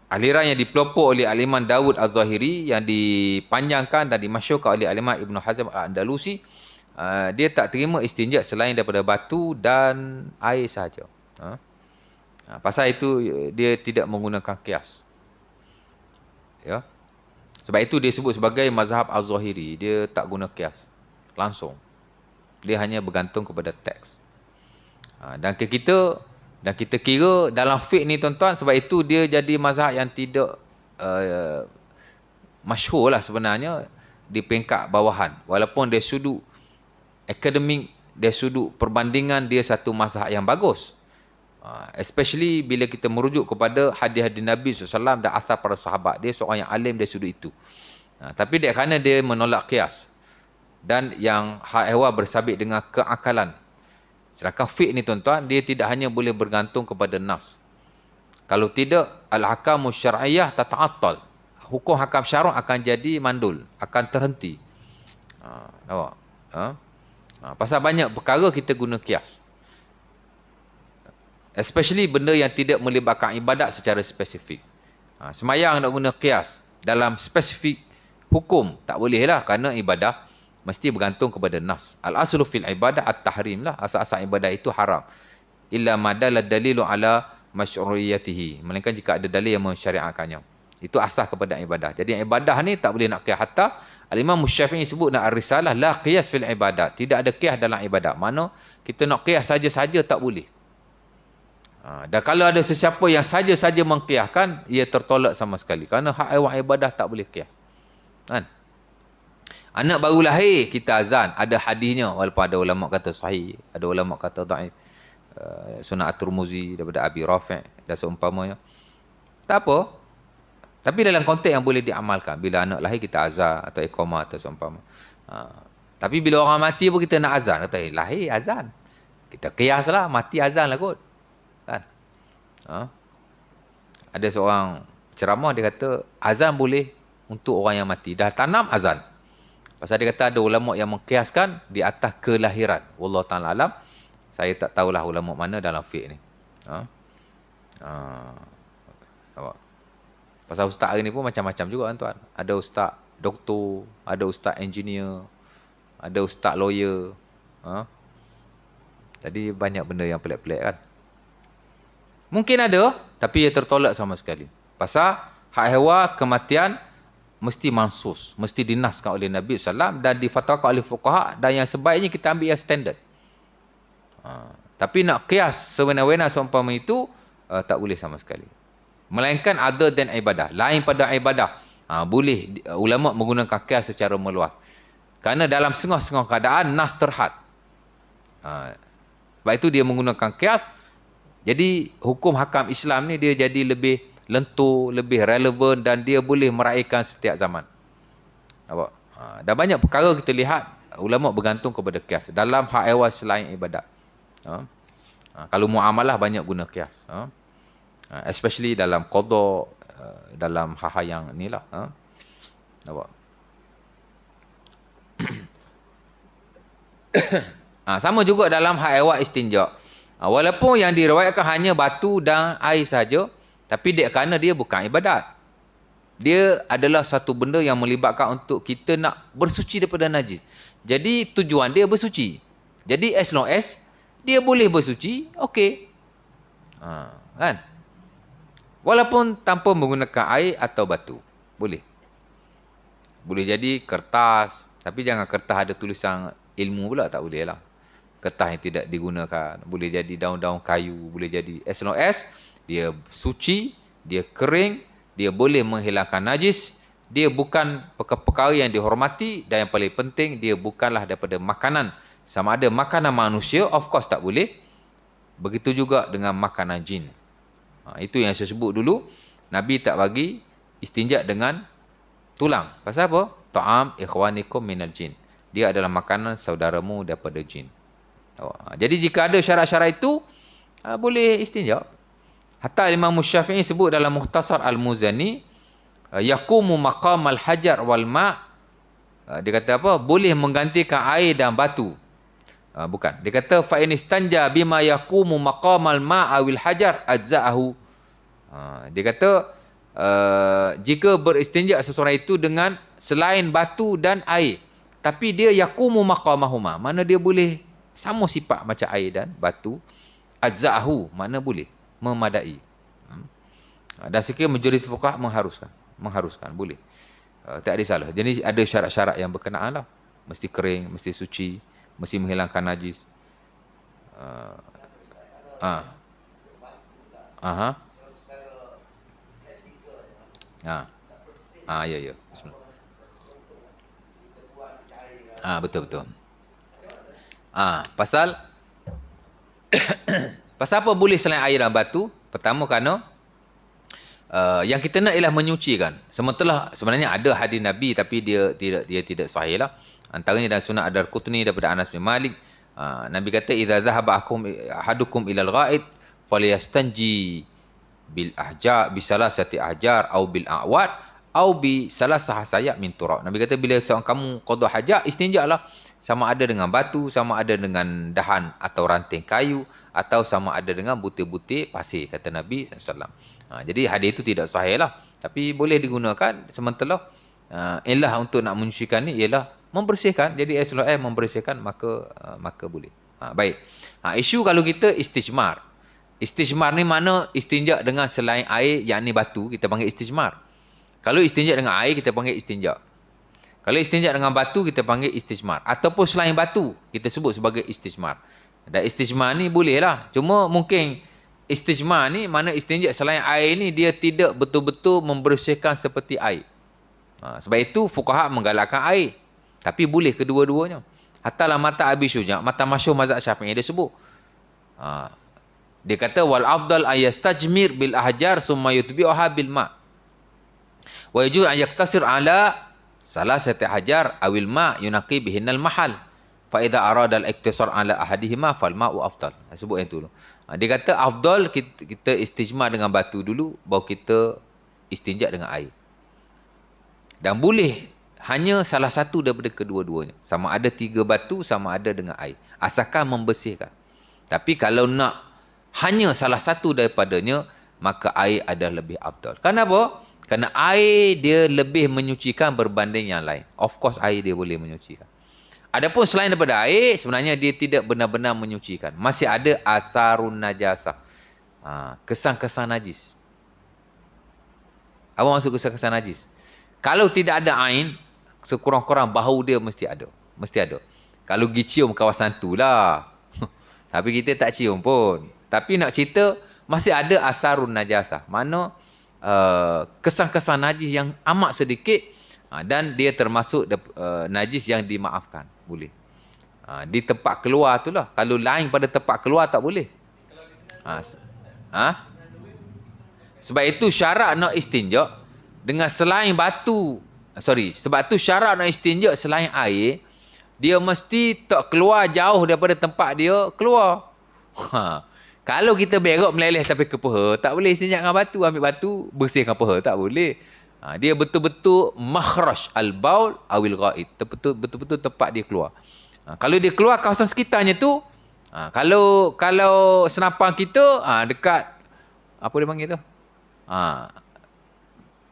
aliran yang dipelopor oleh Al-Imam Dawud Az-Zahiri, yang dipanjangkan dan dimasyhurkan oleh Al-Imam Ibn Hazm Al-Andalusi, dia tak terima istinja selain daripada batu dan air saja. Pasal itu dia tidak menggunakan qiyas. Ya. Sebab itu dia sebut sebagai mazhab Az-Zahiri. Dia tak guna qiyas. Langsung. Dia hanya bergantung kepada teks. Dan kita kira dalam fiqh ni tuan-tuan, sebab itu dia jadi mazhab yang tidak masyhur lah sebenarnya di peringkat bawahan. Walaupun dari sudut akademik, dari sudut perbandingan, dia satu mazhab yang bagus. Especially bila kita merujuk kepada hadis-hadis Nabi SAW dan asal para sahabat. Dia seorang yang alim dari sudut itu. Tapi dia kerana dia menolak qiyas. Dan yang hak ehwal bersabit dengan keakalan. Sedangkan fiqh ni tuan-tuan, dia tidak hanya boleh bergantung kepada nas. Kalau tidak, al-hakamu syar'iyah tata'attal. Hukum hakam syarak akan jadi mandul. Akan terhenti. Nampak? Pasal banyak perkara kita guna qiyas. Especially benda yang tidak melibatkan ibadat secara spesifik. Semayang nak guna qiyas dalam spesifik hukum, tak boleh lah, kerana ibadah mesti bergantung kepada nas. Al-aslu fil ibadah at-tahrim lah. Asal-asal ibadah itu haram. Illa madala dalilu ala masyru'iyatihi. Melainkan jika ada dalil yang mensyariatkannya. Itu asal kepada ibadah. Jadi ibadah ni tak boleh nak qiyas. Hatta Al-Imam Syafi'i sebut dalam Ar-Risalah, la qiyas fil ibadah. Tidak ada qiyas dalam ibadah. Mana kita nak qiyas saja-saja tak boleh. Dan kalau ada sesiapa yang saja-saja mengqiyaskan, ia tertolak sama sekali. Kerana hak ehwal ibadah tak boleh qiyas. Kan? Anak baru lahir, kita azan. Ada hadisnya. Walaupun ada ulama kata sahih. Ada ulama kata dhaif. Sunan At-Tirmizi daripada Abi Rafi' dan seumpamanya. Tak apa. Tapi dalam konteks yang boleh diamalkan. Bila anak lahir kita azan atau iqamah atau seumpamanya. Tapi bila orang mati pun kita nak azan. Kata, lahir azan. Kita qiyas lah. Mati azan lah kot. Kan? Ada seorang ceramah, dia kata azan boleh untuk orang yang mati. Dah tanam azan. Pasal dia kata ada ulama yang mengkiaskan di atas kelahiran. Wallahu ta'ala alam. Saya tak tahulah ulama mana dalam fiqh ni. Pasal ustaz hari ni pun macam-macam juga tuan. Ada ustaz doktor, ada ustaz engineer, ada ustaz lawyer. Ha? Jadi banyak benda yang pelik-pelik kan. Mungkin ada, tapi ia tertolak sama sekali. Pasal hak hewan, kematian, mesti mansus. Mesti dinaskan oleh Nabi SAW dan difatwakan oleh fuqaha. Dan yang sebaiknya kita ambil yang standard. Tapi nak kias sewenang-wenang seumpama itu, tak boleh sama sekali. Melainkan other than ibadah. Lain pada ibadah. Boleh ulama menggunakan kias secara meluas. Kerana dalam setengah-setengah keadaan, nas terhad. Sebab itu dia menggunakan kias. Jadi hukum hakam Islam ni dia jadi lebih lentur, lebih relevan dan dia boleh meraihkan setiap zaman. Nampak? Dan banyak perkara kita lihat ulama bergantung kepada kias dalam hak ehwal selain ibadat. Kalau muamalah banyak guna kias. Especially dalam qada, dalam hal-hal yang inilah. Nampak? Sama juga dalam hak ehwal istinja. Walaupun yang diriwayatkan hanya batu dan air saja, tapi kerana dia bukan ibadat. Dia adalah satu benda yang melibatkan untuk kita nak bersuci daripada najis. Jadi tujuan dia bersuci. Jadi as long as dia boleh bersuci, okey. Kan? Walaupun tanpa menggunakan air atau batu. Boleh. Boleh jadi kertas, tapi jangan kertas ada tulisan ilmu pula, tak boleh lah. Kertas yang tidak digunakan. Boleh jadi daun-daun kayu. Boleh jadi as long as dia suci, dia kering, dia boleh menghilangkan najis, dia bukan perkara yang dihormati dan yang paling penting, dia bukanlah daripada makanan. Sama ada makanan manusia, of course tak boleh. Begitu juga dengan makanan jin. Itu yang saya sebut dulu. Nabi tak bagi istinja dengan tulang. Pasal apa? Ta'am ikhwanikum minal jin. Dia adalah makanan saudaramu daripada jin. Jadi jika ada syarat-syarat itu, boleh istinja. Hatta Imam Syafi'i sebut dalam Mukhtasar Al-Muzani, yaqumu maqam al-hajar wal ma'. Dia kata apa? Boleh menggantikan air dan batu. Bukan. Dia kata fa in istanja bima yaqumu maqam al-ma' awil hajar ajza'ahu. Dia kata jika beristinja seseorang itu dengan selain batu dan air, tapi dia yaqumu maqamahuma, mana dia boleh sama sifat macam air dan batu, ajza'ahu, mana boleh memadai. Dan sekiranya majoriti fuqaha mengharuskan boleh. Tak ada salah. Jadi ada syarat-syarat yang berkenaan lah. Mesti kering, mesti suci, mesti menghilangkan najis. Ya. Betul. Pasal apa boleh selain air dan batu? Pertama kerana yang kita nak ialah menyucikan. Sebenarnya ada hadis Nabi tapi dia tidak sahih lah. Antaranya dalam Sunan Ad-Darqutni daripada Anas bin Malik, Nabi kata idza dhahaba ahadukum ila al-ghaid falyastanji bil ahjar bi salasati ahjar au bil a'wad au bi salasah sayat min turab. Nabi kata bila seorang kamu qada hajat, istinjalah sama ada dengan batu, sama ada dengan dahan atau ranting kayu, atau sama ada dengan butir-butir pasir, kata Nabi SAW. Jadi hadis itu tidak sahih lah. Tapi boleh digunakan sementara ilah untuk nak menyucikan ni ialah membersihkan. Jadi as long as membersihkan maka boleh. Baik. Isu kalau kita istijmar. Istijmar ni mana istinja dengan selain air, yakni batu, kita panggil istijmar. Kalau istinja dengan air, kita panggil istinja. Kalau istinja dengan batu, kita panggil istijmar. Ataupun selain batu, kita sebut sebagai istijmar. Dan istijmar ni boleh lah. Cuma mungkin istijmar ni, mana istinja selain air ni, dia tidak betul-betul membersihkan seperti air. Sebab itu, fuqaha menggalakkan air. Tapi boleh kedua-duanya. Hatta lah mata Abi Syuja', mata masyhur mazhab Syafi'i, dia sebut. Dia kata, wal afdal ayastajmir bil ahjar summa yutbi'uha bil ma'. Wa yajuz an yaktasir ala salasati hajar awil ma' yunaqi bihinnal mahal. Fa idza arada al-iktisar ala ahadihima fal ma'u afdal. Sebut yang tu. Dia kata afdal kita istijmar dengan batu dulu, baru kita istinja dengan air. Dan boleh hanya salah satu daripada kedua-duanya. Sama ada 3 batu, sama ada dengan air. Asalkan membersihkan. Tapi kalau nak hanya salah satu daripadanya, maka air adalah lebih afdal. Kenapa? Kerana air dia lebih menyucikan berbanding yang lain. Of course air dia boleh menyucikan. Adapun selain daripada air, sebenarnya dia tidak benar-benar menyucikan. Masih ada asarun najasah. Kesan-kesan najis. Apa maksud kesan-kesan najis? Kalau tidak ada ain, sekurang-kurang bau dia mesti ada. Mesti ada. Kalau pergi cium kawasan tu lah. Tapi kita tak cium pun. Tapi nak cerita, masih ada asarun najasah. Mana kesan-kesan najis yang amat sedikit dan dia termasuk najis yang dimaafkan. Boleh. Di tempat keluar tu lah. Kalau lain pada tempat keluar tak boleh. Sebab itu syarat nak istinja dengan selain batu. Sebab tu syarat nak istinja selain air, dia mesti tak keluar jauh daripada tempat dia keluar. Kalau kita berok meleleh sampai ke peha, tak boleh istinja dengan batu, ambil batu bersihkan peha, tak boleh. Dia betul-betul makhraj al-baul awil ghaid. Betul-betul tempat dia keluar. Kalau dia keluar kawasan sekitarnya tu, kalau senapan kita dekat apa dia panggil tu?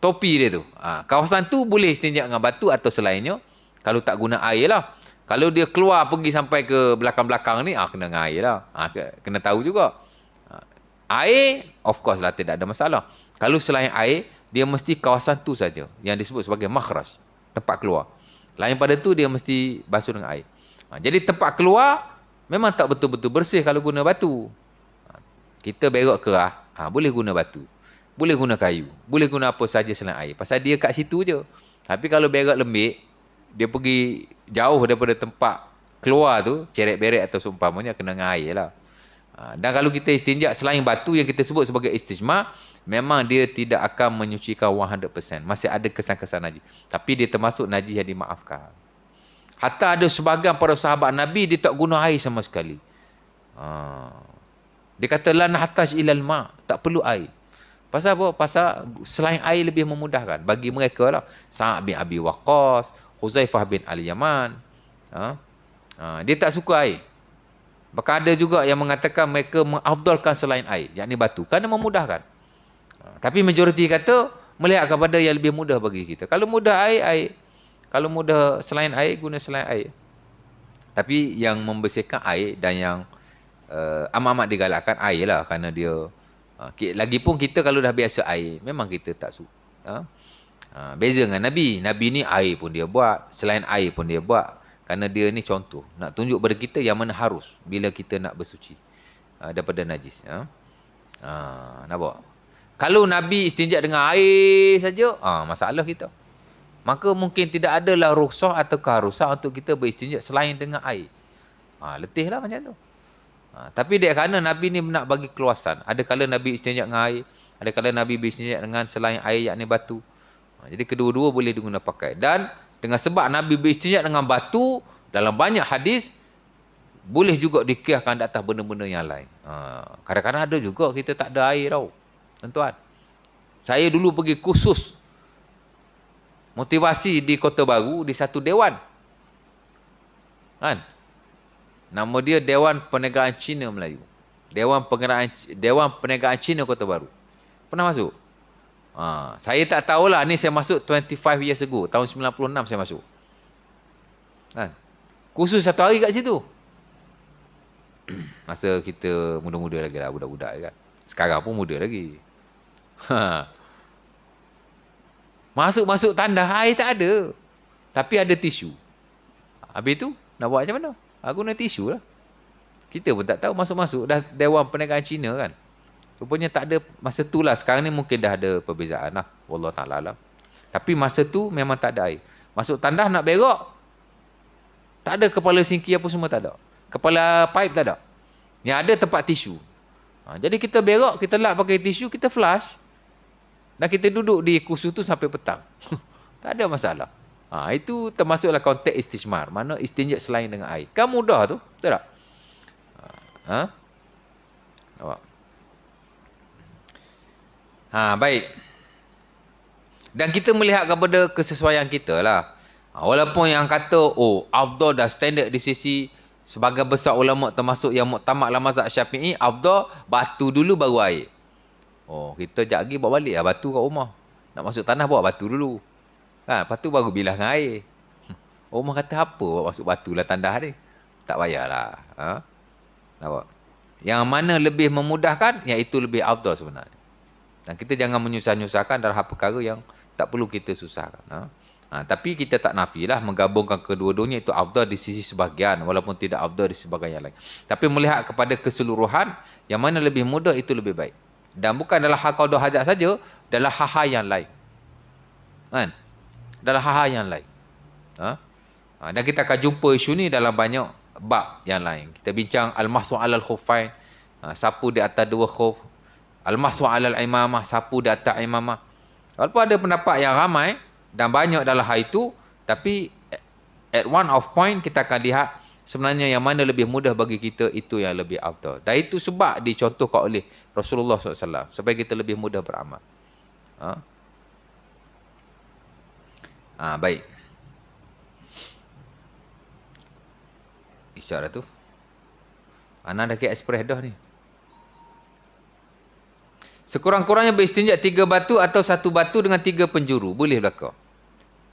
Topi dia tu. Kawasan tu boleh istinja dengan batu atau selainnya. Kalau tak guna air lah. Kalau dia keluar pergi sampai ke belakang-belakang ni, kena dengan air lah. Kena tahu juga. Air, of course lah tidak ada masalah. Kalau selain air, dia mesti kawasan tu saja yang disebut sebagai makhraj, tempat keluar. Lain pada tu dia mesti basuh dengan air. Jadi tempat keluar memang tak betul-betul bersih kalau guna batu. Kita berok kerah, boleh guna batu. Boleh guna kayu. Boleh guna apa saja selain air. Pasal dia kat situ je. Tapi kalau berok lembik, dia pergi jauh daripada tempat keluar tu, ceret-beret atau seumpamanya, kena dengan air lah. Dan kalau kita istinja selain batu yang kita sebut sebagai istijmar, memang dia tidak akan menyucikan 100%. Masih ada kesan-kesan najis. Tapi dia termasuk najis yang dimaafkan. Hatta ada sebahagian para sahabat Nabi, dia tak guna air sama sekali. Dia kata, la nahtaj ilal ma'. Tak perlu air. Pasal apa? Pasal selain air lebih memudahkan. Bagi mereka lah. Sa'ad bin Abi Waqqas, Huzaifah bin Al-Yaman. Dia tak suka air. Bahkan ada juga yang mengatakan mereka mengafdalkan selain air, yakni batu, kerana memudahkan. Tapi majoriti kata melihat kepada yang lebih mudah bagi kita. Kalau mudah air, air. Kalau mudah selain air, guna selain air. Tapi yang membersihkan air dan yang amat-amat digalakkan air lah, kerana dia lagipun kita kalau dah biasa air, memang kita tak suka. Beza dengan Nabi. Nabi ni air pun dia buat, selain air pun dia buat. Kerana dia ni contoh. Nak tunjuk pada kita yang mana harus bila kita nak bersuci daripada najis. Nampak? Kalau Nabi istinja dengan air saja, masalah kita. Maka mungkin tidak adalah rukhsah atau keharusan untuk kita beristinja selain dengan air. Letihlah macam tu. Tapi dia kerana Nabi ni nak bagi keluasan. Ada kala Nabi istinja dengan air, ada kala Nabi beristinja dengan selain air, yakni batu. Jadi kedua-dua boleh diguna pakai. Dan dengan sebab Nabi beristinja dengan batu, dalam banyak hadis, boleh juga dikiaskan di atas benda-benda yang lain. Kadang-kadang ada juga kita tak ada air tau. Tuan-tuan. Saya dulu pergi kursus motivasi di Kota Baru, di satu dewan. Kan? Nama dia Dewan Perniagaan Cina Melayu. Dewan Perniagaan Cina Kota Baru. Pernah masuk? Saya tak tahulah, ni saya masuk 25 years ago, tahun 96 saya masuk. Kursus satu hari kat situ. Masa kita muda-muda lagi lah, budak-budak kan. Sekarang pun muda lagi. Masuk-masuk tandas, air tak ada. Tapi ada tisu. Habis tu, nak buat macam mana? Guna tisu lah. Kita pun tak tahu, masuk-masuk dah Dewan Perniagaan Cina kan. Rupanya tak ada masa tu lah. Sekarang ni mungkin dah ada perbezaan lah. Wallah ta'ala alam. Tapi masa tu memang tak ada air. Masuk tandas nak berok, tak ada kepala sinki apa semua, tak ada. Kepala pipe tak ada. Yang ada tempat tisu. Jadi kita berok, kita lap pakai tisu, kita flush. Dan kita duduk di kursus tu sampai petang. Tak ada masalah. Itu termasuklah konteks istijmar. Mana istinja selain dengan air. Kan mudah tu. Betul tak? Nampak? Baik. Dan kita melihat kepada kesesuaian kita lah. Walaupun yang kata, afdal dah standard di sisi sebagai besar ulama termasuk yang muktamad dalam mazhab Syafi'i, afdal batu dulu baru air. Kita sekejap lagi bawa balik lah batu kat rumah. Nak masuk tanah bawa batu dulu. Kan? Lepas tu baru bilas dengan air. Orang kata apa bawa masuk batu lah tandas ni. Tak payahlah. Ha? Nampak? Yang mana lebih memudahkan, yang itu lebih afdal sebenarnya. Dan kita jangan menyusah-nyusahkan dalam hal perkara yang tak perlu kita susahkan. Ha? Tapi kita tak nafilah menggabungkan kedua-duanya itu afdal di sisi sebahagian walaupun tidak afdal di sebahagian yang lain. Tapi melihat kepada keseluruhan, yang mana lebih mudah itu lebih baik. Dan bukan dalam hal qada hajat saja, dalam hal-hal yang lain. Kan? Dalam hal-hal yang lain. Dan kita akan jumpa isu ni dalam banyak bab yang lain. Kita bincang al-mahsu 'alal khuffain, sapu di atas dua khuf. Al-mahsu 'alal imamah, sapu di atas imamah. Walaupun ada pendapat yang ramai dan banyak dalam hal itu, tapi at one of point kita akan lihat sebenarnya yang mana lebih mudah bagi kita, itu yang lebih afdal. Dan itu sebab dicontohkan oleh Rasulullah SAW supaya kita lebih mudah beramal. Baik. Isyarat tu. Ana dah kira express dah ni. Sekurang-kurangnya beristinja 3 batu atau 1 batu dengan 3 penjuru. Boleh belaka.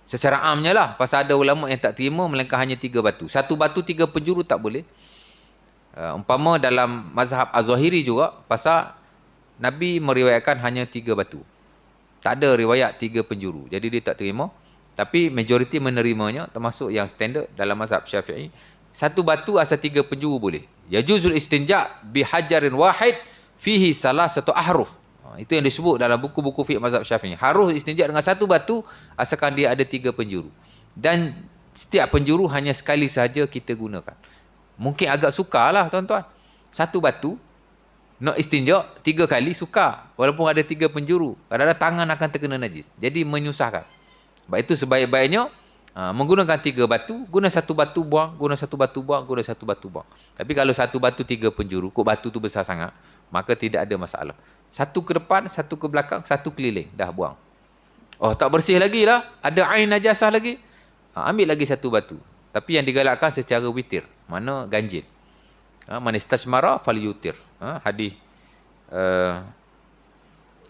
Secara amnya lah. Pasal ada ulama yang tak terima melainkan hanya 3 batu. 1 batu 3 penjuru tak boleh. Umpama dalam mazhab Az-Zahiri juga. Pasal Nabi meriwayatkan hanya 3 batu. Tak ada riwayat 3 penjuru. Jadi dia tak terima. Tapi majoriti menerimanya. Termasuk yang standard dalam mazhab Syafi'i. 1 batu asal 3 penjuru boleh. Yajuzul istinja' bihajarin wahid fihi salah satu ahruf. Itu yang disebut dalam buku-buku fiqh mazhab Syafi'i. Harus istinja' dengan 1 batu asalkan dia ada 3 penjuru. Dan setiap penjuru hanya sekali sahaja kita gunakan. Mungkin agak sukar lah tuan-tuan. 1 batu nak istinja' 3 kali sukar. Walaupun ada 3 penjuru. Kadang-kadang tangan akan terkena najis. Jadi menyusahkan. Sebab itu sebaik-baiknya menggunakan 3 batu, guna 1 batu buang, guna 1 batu buang, guna 1 batu buang. Tapi kalau 1 batu 3 penjuru, kok batu tu besar sangat, maka tidak ada masalah. 1 ke depan, 1 ke belakang, 1 keliling, dah buang. Oh, tak bersih lagi lah, ada ain najasah lagi. Ambil lagi 1 batu. Tapi yang digalakkan secara witir, mana ganjil. Man istajmara falyutir. Hadis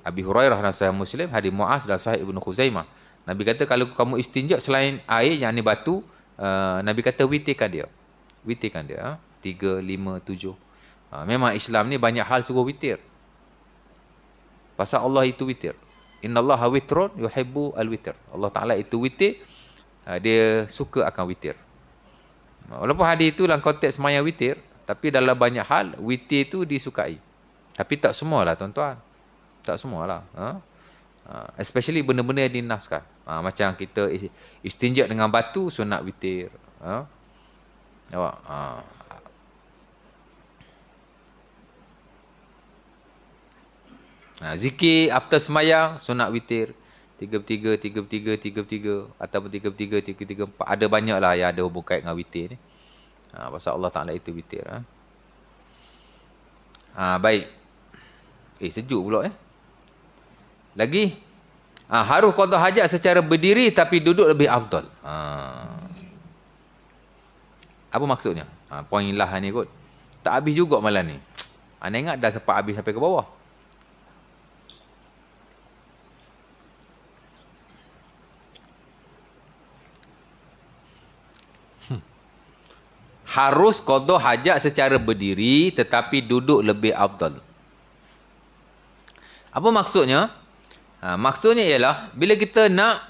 Abi Hurairah dan Sahih Muslim, hadis Muaz dan Sahih Ibnu Khuzaimah. Nabi kata kalau kamu istinja selain air yang ni batu, Nabi kata witirkan dia. Witirkan dia. 3, 5, 7. Memang Islam ni banyak hal suruh witir. Pasal Allah itu witir. Innallaha witrun yuhibbu al-witr. Allah Ta'ala itu witir. Dia suka akan witir. Walaupun hadis itu dalam konteks semaya witir, tapi dalam banyak hal, witir itu disukai. Tapi tak semualah tuan-tuan. Tak semualah. Especially benda-benda yang dinaskan. Macam kita istinja dengan batu, sunat witir. Nampak? Zikir after semayang, sunat witir. 3-3, 3-3, 3-3. Ataupun 3-3, 3-3, 4. Ada banyak lah yang ada hubung kait dengan witir ni. Pasal Allah Ta'ala itu witir. Baik. Sejuk pula Lagi. Harus qada hajat secara berdiri tapi duduk lebih afdal. Apa maksudnya? Poin lah ni kot. Tak habis juga malam ni. Anda ingat dah sempat habis sampai ke bawah. Harus qada hajat secara berdiri tetapi duduk lebih afdal. Apa maksudnya? Maksudnya ialah bila kita nak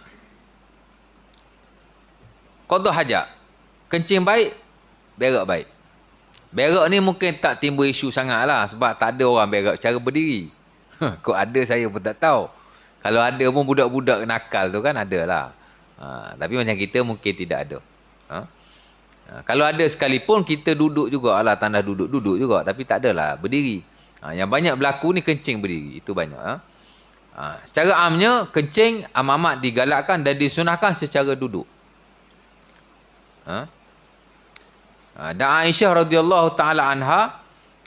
qada hajat, kencing baik, berak baik. Berak ni mungkin tak timbul isu sangat lah sebab tak ada orang berak cara berdiri. Kok ada saya pun tak tahu. Kalau ada pun budak-budak nakal tu kan ada lah. Tapi macam kita mungkin tidak ada. Kalau ada sekalipun kita duduk juga lah, tanda duduk juga tapi tak adalah berdiri. Yang banyak berlaku ni kencing berdiri, itu banyak. Secara amnya kencing amat digalakkan dan disunahkan secara duduk. Dan Aisyah radhiyallahu taala anha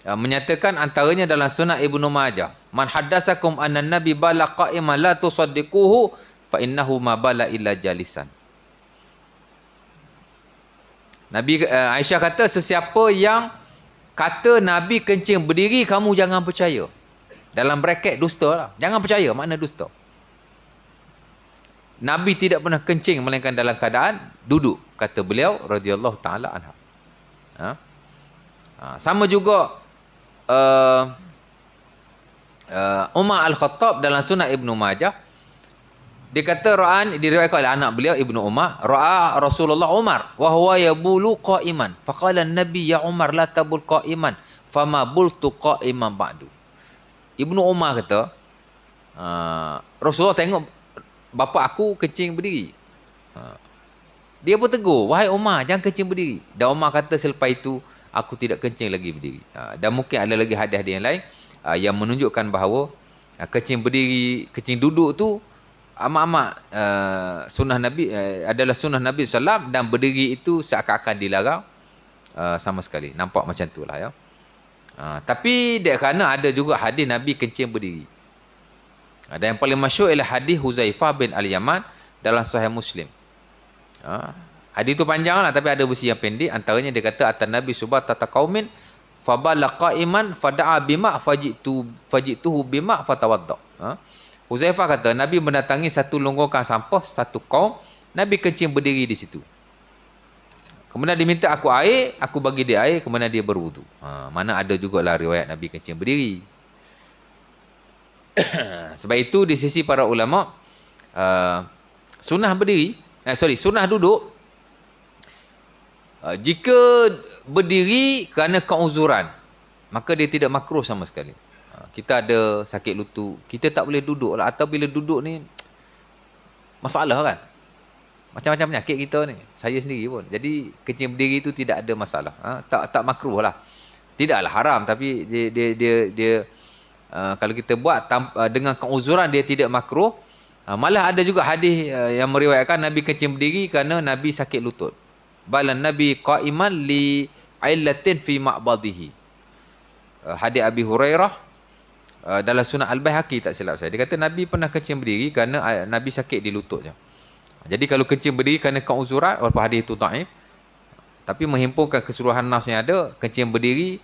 menyatakan antaranya dalam Sunan Ibnu Majah, man haddatsakum anna nabi bala qa'iman la tusaddiquhu fa innahu ma bala illa jalisan. Nabi Aisyah kata sesiapa yang kata Nabi kencing berdiri, kamu jangan percaya. Dalam bracket dusta lah. Jangan percaya, makna dusta. Nabi tidak pernah kencing melainkan dalam keadaan duduk, kata beliau radhiyallahu taala anha. Ha? Sama juga Umar Al-Khattab dalam Sunan Ibnu Majah, dia kata diriwayatkan oleh anak beliau Ibnu Umar, ra'a Rasulullah Umar wa huwa yabulu qa'iman. Faqala an-nabi ya Umar la tabul qa'iman, fama bultu qa'iman ba'du. Ibnu Umar kata, Rasulullah tengok bapa aku kencing berdiri. Dia pun tegur, wahai Umar, jangan kencing berdiri. Dan Umar kata selepas itu aku tidak kencing lagi berdiri. Dan mungkin ada lagi hadis yang lain yang menunjukkan bahawa kencing berdiri, kencing duduk tu amat-amat sunnah Nabi, adalah sunnah Nabi SAW, dan berdiri itu seakan-akan dilarang sama sekali. Nampak macam tu lah ya. Tapi kerana ada juga hadis Nabi kencing berdiri. Dan yang paling masyhur ialah hadis Huzaifah bin Al-Yaman dalam Sahih Muslim. Hadis itu panjang lah, tapi ada versi yang pendek. Antaranya dia kata, atan Nabi subhatata qaumin fabala qa'iman fada'a bima fajituhu bima fatawadda. Huzaifah kata, Nabi mendatangi satu longgokan sampah, satu kaum, Nabi kencing berdiri di situ. Kemudian diminta aku air, aku bagi dia air, kemudian dia berwudu. Mana ada jugalah riwayat Nabi kencing berdiri. Sebab itu di sisi para ulama, sunnah berdiri, sunnah duduk, jika berdiri kerana keuzuran, maka dia tidak makruh sama sekali. Kita ada sakit lutut, kita tak boleh duduk lah. Atau bila duduk ni masalah kan, macam-macam penyakit kita ni, saya sendiri pun. Jadi kencing berdiri tu tidak ada masalah. Tak makruh lah. Tidaklah haram, tapi dia kalau kita buat dengan keuzuran, dia tidak makruh. Malah ada juga hadis yang meriwayatkan Nabi kencing berdiri kerana Nabi sakit lutut. Balan Nabi qa'iman li aillatin fi ma'badihi. Hadis Abi Hurairah dalam Sunan Al-Baihaqi, tak silap saya. Dia kata Nabi pernah kencing berdiri kerana Nabi sakit di lututnya. Jadi kalau kencing berdiri kerana keuzuran, walaupun hadis itu dhaif, tapi menghimpunkan keseluruhan nas yang ada, kencing berdiri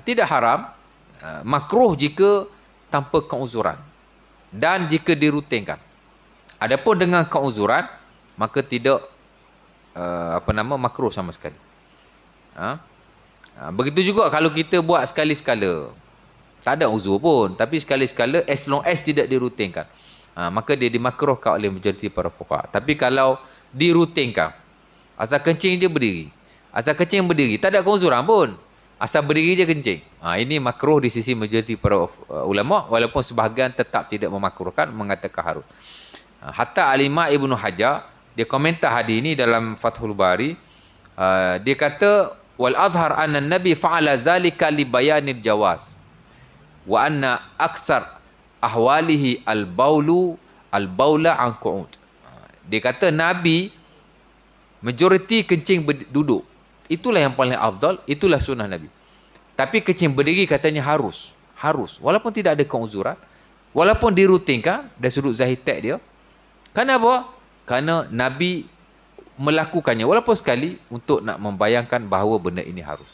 tidak haram, makruh jika tanpa keuzuran dan jika dirutinkan. Adapun dengan keuzuran, maka tidak makruh sama sekali. Begitu juga kalau kita buat sekali-sekala, tak ada uzur pun, tapi sekali-sekala, as long as tidak dirutinkan, maka dia dimakruhkan oleh majoriti para fuqaha. Tapi kalau dirutinkan, asal kencing je berdiri, tak ada keuzuran pun, asal berdiri je kencing, ini makruh di sisi majoriti para ulama, walaupun sebahagian tetap tidak memakruhkan, mengatakan harus. Hatta Al-Imam Ibnu Hajar, dia komentar hadis ini dalam Fathul Bari, dia kata wal azhar anna nabi fa'ala zalika li bayanil jawaz wa anna aksar ahwalihi al-baula an qu'ud. Dia kata Nabi majoriti kencing duduk. Itulah yang paling afdal, itulah sunnah Nabi. Tapi kencing berdiri katanya harus. Walaupun tidak ada keuzuran, walaupun dirutinkan dari sudut zahir teks dia. Kenapa? Kerana Nabi melakukannya walaupun sekali untuk nak membayangkan bahawa benda ini harus.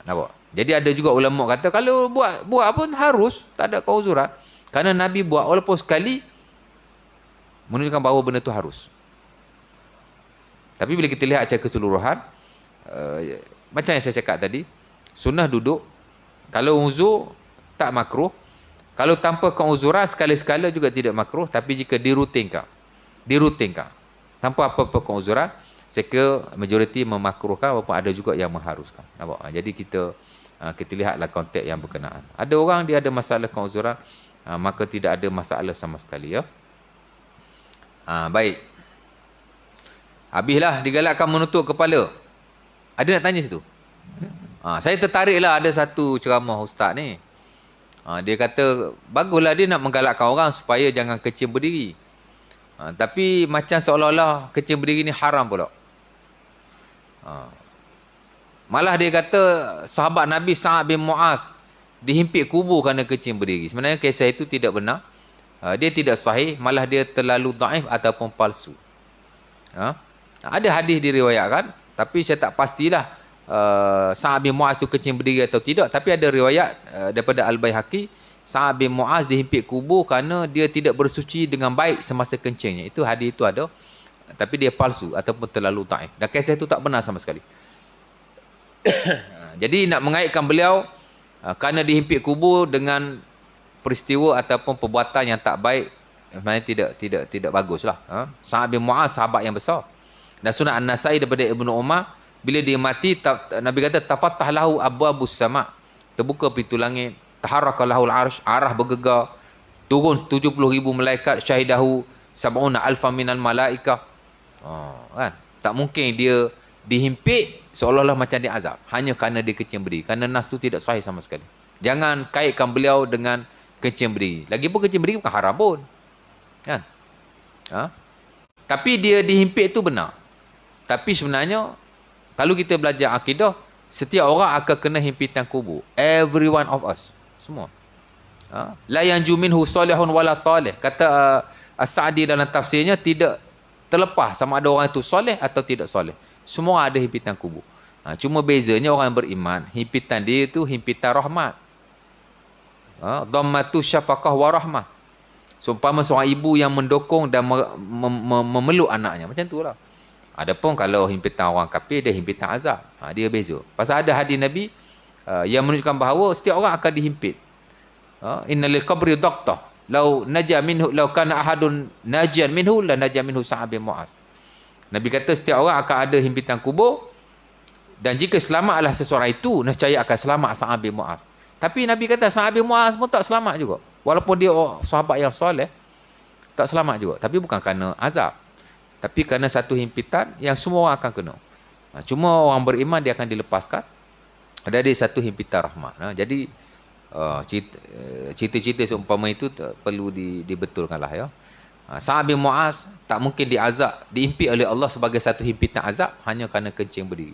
Nampak? Jadi ada juga ulama kata kalau buat pun harus, tak ada keuzuran. Kerana Nabi buat walaupun sekali menunjukkan bahawa benda itu harus. Tapi bila kita lihat secara keseluruhan, macam yang saya cakap tadi, sunnah duduk, kalau uzur tak makruh, kalau tanpa keuzuran sekali-sekala juga tidak makruh, tapi jika dirutinkan tanpa apa-apa keuzuran, saya kira majoriti memakruhkan, walaupun ada juga yang mengharuskan. Nampak? Jadi kita lihatlah konteks yang berkenaan. Ada orang dia ada masalah keuzuran, maka tidak ada masalah sama sekali ya. Baik. Habislah digalakkan menutup kepala. Ada nak tanya situ? Saya tertariklah ada satu ceramah ustaz ni. Dia kata baguslah dia nak menggalakkan orang supaya jangan kencing berdiri. Tapi macam seolah-olah kencing berdiri ni haram pula. Malah dia kata sahabat Nabi Sa'ad bin Mu'az dihimpit kubur kerana kencing berdiri. Sebenarnya kisah itu tidak benar. Dia tidak sahih, malah dia terlalu dhaif ataupun palsu. Ada hadis diriwayatkan, tapi saya tak pastilah Sa'ad bin Mu'az itu kencing berdiri atau tidak. Tapi ada riwayat daripada Al-Baihaqi Sa'ad bin Mu'az dihimpit kubur kerana dia tidak bersuci dengan baik semasa kencingnya. Itu hadis itu ada. Tapi dia palsu ataupun terlalu dhaif. Dan kisah itu tak benar sama sekali. Jadi nak mengaitkan beliau kerana dihimpit kubur dengan peristiwa ataupun perbuatan yang tak baik, sebenarnya tidak baguslah. Sa'ad bin Mu'az sahabat yang besar. Dan Sunan An-Nasai daripada Ibnu Umar, bila dia mati, Nabi kata tafattah lahu abwabus sama'. Terbuka pintu langit, taharraka lahul arsh, arah bergegar, turun 70,000 malaikat, syahidahu sab'una alfa minal malaikah. Kan? Tak mungkin dia dihimpit seolah-olah macam dia azab hanya kerana dia kencing berdiri. Kerana nas tu tidak sahih sama sekali. Jangan kaitkan beliau dengan kencing berdiri. Lagipun kencing berdiri bukan haram pun. Kan? Tapi dia dihimpit tu benar. Tapi sebenarnya kalau kita belajar akidah, setiap orang akan kena himpitan kubur. Every one of us. Semua. La yanju minhu salihun wala talih. Kata As-Sa'di dalam tafsirnya, tidak terlepas sama ada orang itu soleh atau tidak soleh. Semua ada himpitan kubur. Cuma bezanya orang beriman, himpitan dia itu himpitan rahmat. Dhammatu syafaqah wa rahmah. Seumpama seorang ibu yang mendokong dan memeluk anaknya. Macam itulah. Adapun kalau himpitan orang kafir, dia himpitan azab. Dia beza. Pasal ada hadis Nabi yang menunjukkan bahawa setiap orang akan dihimpit. Inna lil qabri daqtah. Lau naja minhu, lau kana ahadun najian minhu, la naja minhu Sa'ad bin Mu'az. Nabi kata setiap orang akan ada himpitan kubur, dan jika selamatlah seseorang itu, nescaya akan selamat Sa'ad bin Mu'az. Tapi Nabi kata Sa'ad bin Mu'az pun tak selamat juga. Walaupun dia sahabat yang soleh, tak selamat juga. Tapi bukan kerana azab, tapi kerana satu himpitan yang semua orang akan kena. Cuma orang beriman dia akan dilepaskan dari satu himpitan rahmat. Jadi cerita-cerita seumpama itu perlu dibetulkanlah ya. Sa'ad bin Mu'az tak mungkin diazab, diimpit oleh Allah sebagai satu himpitan azab hanya kerana kencing berdiri.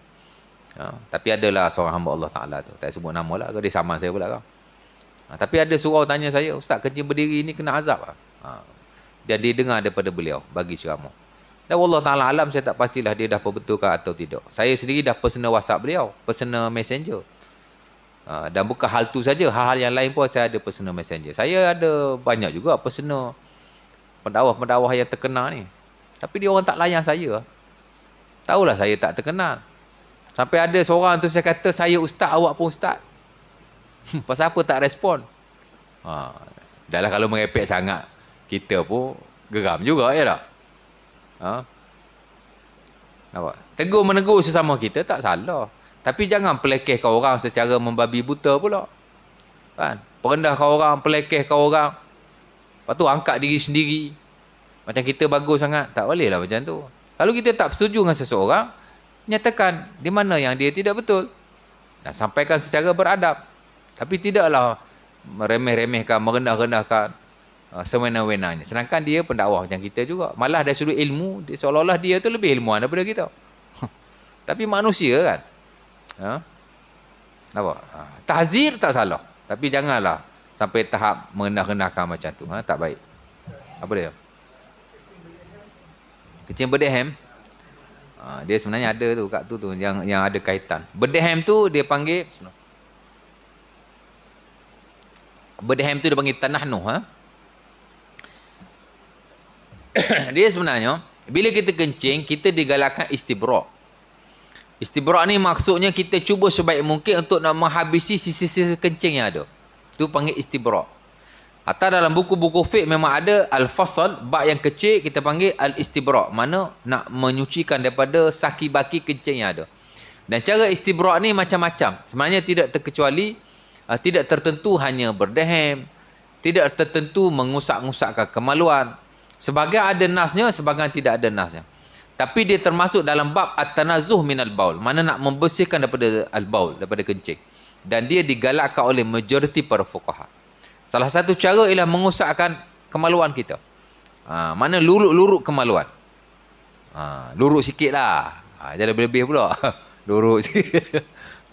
Tapi adalah seorang hamba Allah Ta'ala tu, tak sebut nama lah, dia saman saya pula kan. Tapi ada surau tanya saya, Ustaz, kencing berdiri ni kena azab lah? Dan dia dengar daripada beliau bagi ceramah. Dan Allah Ta'ala alam, saya tak pastilah dia dah perbetulkan atau tidak. Saya sendiri dah personal WhatsApp beliau, personal messenger. Dan bukan hal tu saja, hal-hal yang lain pun saya ada personal messenger. Saya ada banyak juga personal pendakwah-pendakwah yang terkenal ni. Tapi dia orang tak layan saya. Tahulah saya tak terkenal. Sampai ada seorang tu saya kata, saya ustaz, awak pun ustaz. Pasal apa tak respon? Dah lah, kalau merepek sangat, kita pun geram juga, ya tak? Nampak? Tegur menegur sesama kita tak salah. Tapi jangan pelekehkan orang secara membabi buta pula. Kan? Perendahkan orang, pelekehkan orang. Lepas tu angkat diri sendiri. Macam kita bagus sangat. Tak boleh lah macam tu. Kalau kita tak setuju dengan seseorang, nyatakan di mana yang dia tidak betul. Dan sampaikan secara beradab. Tapi tidaklah meremeh-remehkan, merendah-rendahkan semena-wenanya. Sedangkan dia pendakwah macam kita juga. Malah dari sudut ilmu, seolah-olah dia tu lebih ilmuwan daripada kita. Tapi manusia kan. Nampak? Tahzir tak salah. Tapi janganlah sampai tahap merendah-rendahkan macam tu. Tak baik. Apa dia? Kencing berdehem. Dia sebenarnya ada tu kat tu yang ada kaitan. Berdehem tu dia panggil, berdehem tu dia panggil tanahnuh. Dia sebenarnya bila kita kencing, kita digalakkan istibrak. Istibrak ni maksudnya kita cuba sebaik mungkin untuk nak menghabisi sisa-sisa kencing yang ada. Itu panggil istibrak. Atau dalam buku-buku fiqh memang ada al-fasal, bab yang kecil kita panggil al-istibrak. Mana nak menyucikan daripada saki-baki kencing yang ada. Dan cara istibrak ni macam-macam. Sebenarnya tidak terkecuali, tidak tertentu hanya berdehem, tidak tertentu mengusap-ngusapkan kemaluan. Sebagian ada nasnya, sebagian tidak ada nasnya. Tapi dia termasuk dalam bab at-tanazuh minal baul. Mana nak membersihkan daripada al-baul, daripada kencing. Dan dia digalakkan oleh majoriti para fuqaha. Salah satu cara ialah mengusapkan kemaluan kita. Mana luruk-luruk kemaluan. Luruk sikit lah. Jangan lebih-lebih pula. Luruk sikit.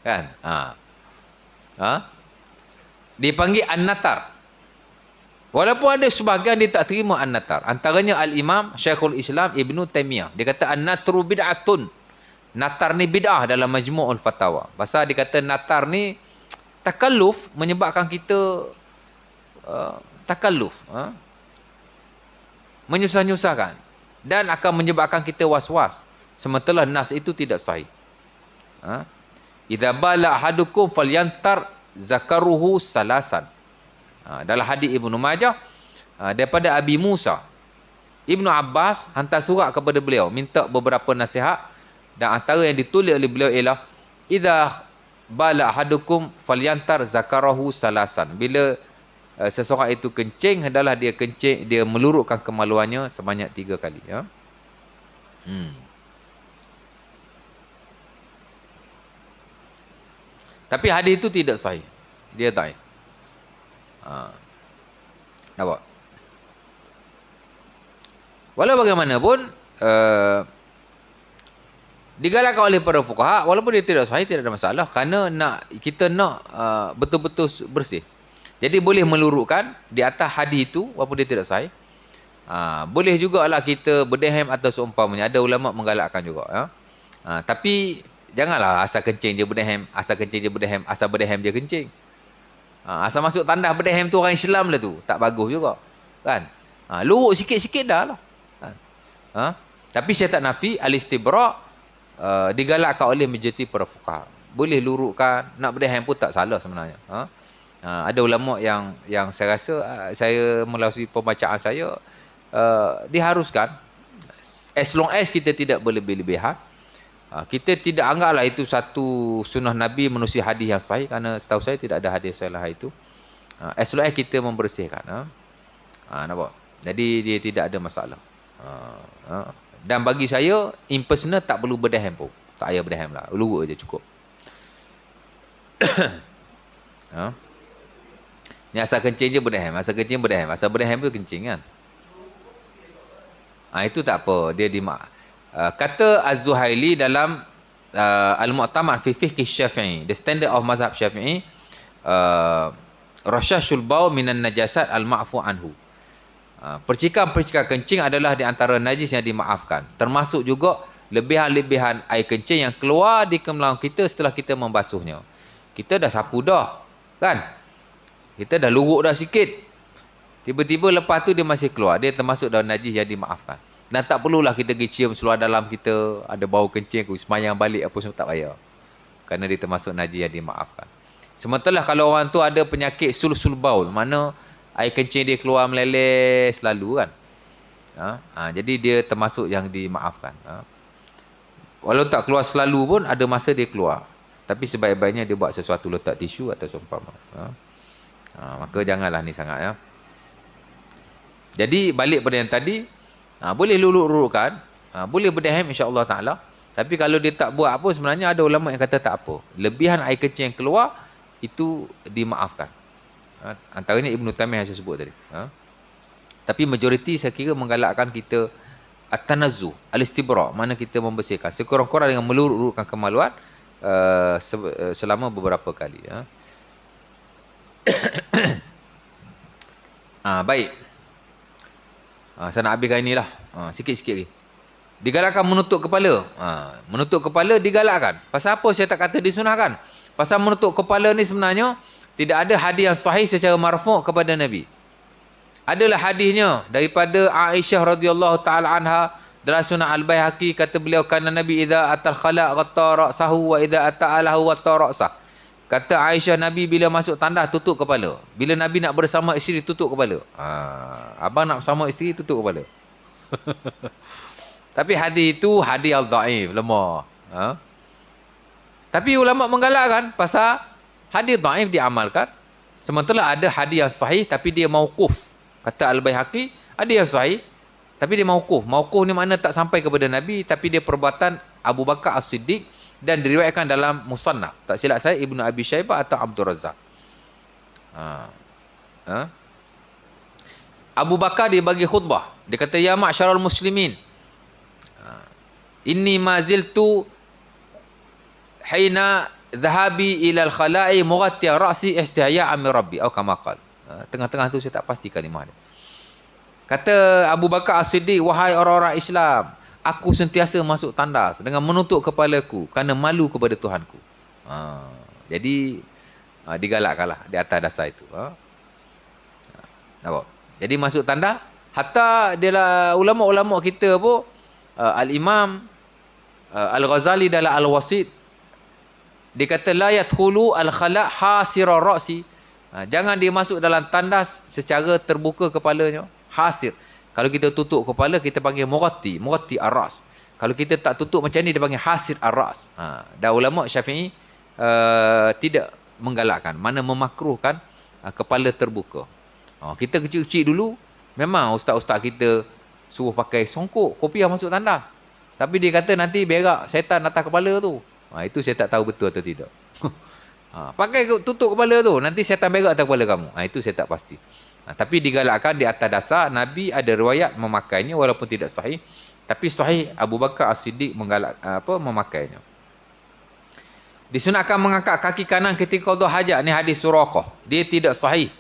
Kan? Dia panggil an-natar. Walaupun ada sebahagian dia tak terima an-natar. Antaranya Al-Imam Syekhul Islam Ibn Taymiyah. Dia kata an-natru bid'atun. Natar ni bid'ah dalam Majmu'ul Fatawa. Pasal dia kata natar ni takalluf, menyebabkan kita takalluf, menyusah-nyusahkan, dan akan menyebabkan kita was-was, sementara nas itu tidak sahih. Idza bala ahadukum falyantar zakaruhu salasan. Dalam hadis Ibnu Majah daripada Abi Musa, Ibnu Abbas hantar surat kepada beliau minta beberapa nasihat, dan antara yang ditulis oleh beliau ialah idza bala ahadukum falyantar zakarahu salasan. Bila seseorang itu kencing, hendaklah dia kencing, dia melurukkan kemaluannya sebanyak 3 kali, ya. Tapi hadis itu tidak sahih. Dia dhaif. Nampak? Walau bagaimanapun, digalakkan oleh para fuqaha, walaupun dia tidak sahih, tidak ada masalah, kerana kita nak betul-betul bersih. Jadi boleh melurukkan di atas hadis itu walaupun dia tidak sahih. Boleh jugalah kita berdehem atau seumpamanya. Ada ulama menggalakkan juga, ya. Tapi janganlah asal kencing dia berdehem, asal kencing dia berdehem, asal berdehem dia kencing. Asal masuk tandas berdehem tu orang Islam lah tu. Tak bagus juga, kan? Luruk sikit-sikit dah lah. Tapi saya tak nafi al-istibra' digalakkan oleh majoriti para fuqaha. Boleh lurukkan, nak berdehem pun tak salah sebenarnya. Ada ulama yang saya rasa, saya melalui pembacaan saya, diharuskan, as long as kita tidak berlebih-lebihan. Kita tidak anggaplah itu satu sunnah Nabi menusi hadis yang sahih, kerana setahu saya tidak ada hadis salah itu. As long as kita membersihkan, nampak? Jadi dia tidak ada masalah. Dan bagi saya, impersonal tak perlu berdehem pun. Tak payah berdehem lah, luruk je cukup. Ni asal kencing je berdehem, asal kencing berdehem, asal berdehem tu kencing, kan? Itu tak apa, dia kata Az-Zuhaili dalam Al-Mu'tamad fi Fiqh Syafi'i, the standard of mazhab Syafi'i, rasyashul baul minan najasat al-ma'fu anhu. Percikan-percikan kencing adalah di antara najis yang dimaafkan. Termasuk juga lebihan-lebihan air kencing yang keluar di kemaluan kita setelah kita membasuhnya. Kita dah sapu dah, kan? Kita dah luruk dah sikit. Tiba-tiba lepas tu dia masih keluar. Dia termasuk dalam najis yang dimaafkan. Dan tak perlulah kita pergi cium seluar dalam kita, ada bau kencing, semayang balik apa semua, tak payah. Kerana dia termasuk najis yang dimaafkan. Sementara kalau orang tu ada penyakit sul-sul baul, mana air kencing dia keluar meleleh selalu, kan? Jadi dia termasuk yang dimaafkan. Walau tak keluar selalu pun, ada masa dia keluar. Tapi sebaik-baiknya dia buat sesuatu, letak tisu atau seumpama. Maka janganlah ni sangat, ya. Jadi balik pada yang tadi, boleh luruk-lurukkan, boleh berdehem insya-Allah taala. Tapi kalau dia tak buat apa, sebenarnya ada ulama yang kata tak apa. Lebihan air kencing yang keluar itu dimaafkan. Antaranya Ibnu Taimiyah yang saya sebut tadi. Tapi majoriti saya kira menggalakkan kita at-tanazzuh, al-istibra', mana kita membersihkan sekurang-kurang dengan meluruk-lurukkan kemaluan selama beberapa kali, ya. Baik. Saya nak habiskan inilah. Sikit-sikit lagi. Digalakkan menutup kepala. Menutup kepala digalakkan. Pasal apa saya tak kata disunahkan? Pasal menutup kepala ni sebenarnya tidak ada hadis yang sahih secara marfu' kepada Nabi. Adalah hadisnya daripada Aisyah radhiyallahu taala anha dalam Sunan Al-Baihaqi, kata beliau, kana Nabi idza atal khala' ghatta ra'sahu wa idza ata'alahu ghatta ra'sah. Kata Aisyah, Nabi bila masuk tandas tutup kepala. Bila Nabi nak bersama isteri tutup kepala. Abang nak bersama isteri tutup kepala. Tapi hadis itu hadis al-dhaif, lemah. Tapi ulama menggalakkan pasal hadis dhaif diamalkan. Sementara ada hadis yang sahih tapi dia mauquf. Kata Al-Baihaqi, ada yang sahih tapi dia mauquf. Mauquf ni makna tak sampai kepada Nabi, tapi dia perbuatan Abu Bakar As-Siddiq dan diriwayatkan dalam Musannaf. Tak silap saya Ibnu Abi Syaibah atau Abdul Razzaq. Abu Bakar dia bagi khutbah. Dia kata, ya ma'syarul muslimin, inni maziltu hina dhahabi ila al-khala'i mughatti ra'si istihya'an min rabbi atau kama qala. Tengah-tengah tu saya tak pasti kalimah dia. Kata Abu Bakar As-Siddiq, wahai orang-orang Islam, aku sentiasa masuk tandas dengan menutup kepalaku kerana malu kepada Tuhanku. Jadi digalakkanlah di atas dasar itu. Nampak? Jadi masuk tanda, hatta dia lah ulama-ulama kita pun, Al-Imam Al-Ghazali dalam Al-Wasit, dia kata la yadkhulu al-khala' hasira ra'si. Jangan dia masuk dalam tandas secara terbuka kepalanya. Hasir. Kalau kita tutup kepala, kita panggil mughatti ar-ras. Kalau kita tak tutup macam ni, dia panggil hasir ar-ras. Dan ulama Syafi'i tidak menggalakkan, mana memakruhkan kepala terbuka. Kita kecil-kecil dulu, memang ustaz-ustaz kita suruh pakai songkok, kopiah masuk tandas. Tapi dia kata nanti berak setan atas kepala tu. Itu saya tak tahu betul atau tidak. Pakai tutup kepala tu, nanti setan berak atas kepala kamu. Itu saya tak pasti. Tapi digalakkan di atas dasar, Nabi ada riwayat memakainya walaupun tidak sahih. Tapi sahih Abu Bakar As-Siddiq memakainya. Disunatkan mengangkat kaki kanan ketika qada hajat. Ni hadis Suraqah. Dia tidak sahih.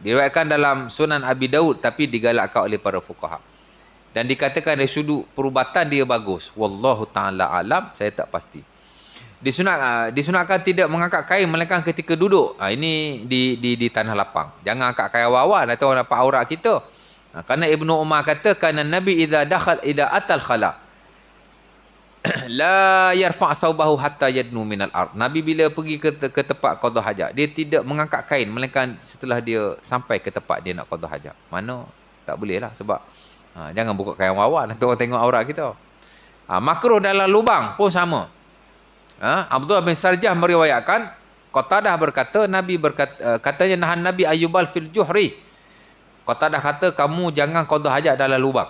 Diriwayatkan dalam Sunan Abi Daud tapi digalakkan oleh para fuqaha. Dan dikatakan dari sudut perubatan dia bagus. Wallahu ta'ala alam, saya tak pasti. Disunatkan tidak mengangkat kain melainkan ketika duduk. Ini di tanah lapang. Jangan angkat kain awal, nanti orang nampak aurat kita. Kerana Ibnu Umar kata, kerana Nabi idza atal khala la yarfa' saubahu hatta yadnu minal ard. Nabi bila pergi ke tempat qada hajat, dia tidak mengangkat kain melainkan setelah dia sampai ke tempat dia nak qada hajat. Mana tak boleh lah, sebab jangan buka kain awal, nanti orang tengok aurat kita. Makruh dalam lubang pun sama. Abdullah bin Sarjah meriwayatkan, Qatadah berkata, katanya nahan Nabi Ayyubal fil juhri. Qatadah kata, kamu jangan qada hajat dalam lubang.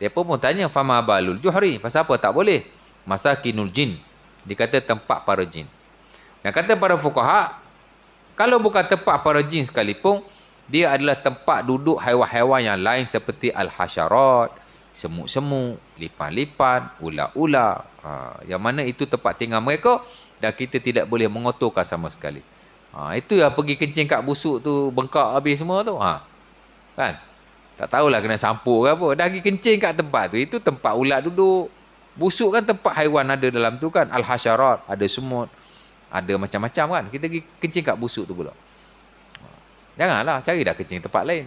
Dia pun tanya, fama balul juhri, pasal apa tak boleh? Masakinul jin, dikata tempat para jin. Dan kata para fuqaha, kalau bukan tempat para jin sekalipun, dia adalah tempat duduk haiwan-haiwan yang lain seperti al-hasyarat, semut-semut, lipan-lipan, ular-ular. Yang mana itu tempat tinggal mereka dan kita tidak boleh mengotorkan sama sekali. Itu yang pergi kencing kat busuk tu, bengkak habis semua tu. Kan? Tak tahulah kena sampuk ke apa. Dah pergi kencing kat tempat tu. Itu tempat ular duduk. Busuk kan tempat haiwan ada dalam tu kan. Al-hasyarat, ada semut, ada macam-macam kan. Kita pergi kencing kat busuk tu pula. Janganlah, cari dah kencing tempat lain.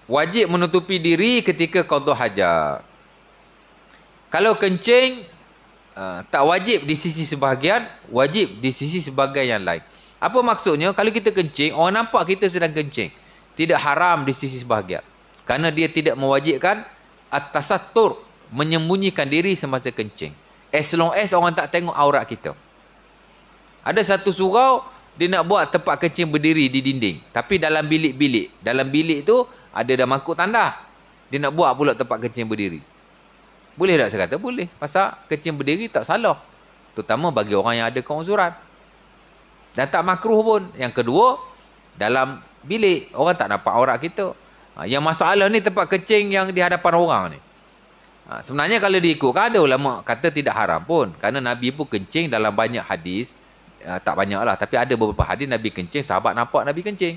Wajib menutupi diri ketika qada hajat. Kalau kencing, tak wajib di sisi sebahagian, wajib di sisi sebahagian yang lain. Apa maksudnya? Kalau kita kencing, orang nampak kita sedang kencing. Tidak haram di sisi sebahagian. Kerana dia tidak mewajibkan at-tasattur, menyembunyikan diri semasa kencing. As long as orang tak tengok aurat kita. Ada satu surau, dia nak buat tempat kencing berdiri di dinding. Tapi dalam bilik-bilik. Dalam bilik tu, ada dah mangkuk tandah. Dia nak buat pula tempat kencing berdiri. Boleh tak saya kata? Boleh. Pasal kencing berdiri tak salah. Terutama bagi orang yang ada keuzuran. Dan tak makruh pun. Yang kedua, dalam bilik, orang tak nampak aurat kita. Yang masalah ni tempat kencing yang di hadapan orang ni. Sebenarnya kalau diikutkan, ada ulama kata tidak haram pun. Kerana Nabi pun kencing dalam banyak hadis. Tak banyak lah, tapi ada beberapa hadis Nabi kencing, sahabat nampak Nabi kencing.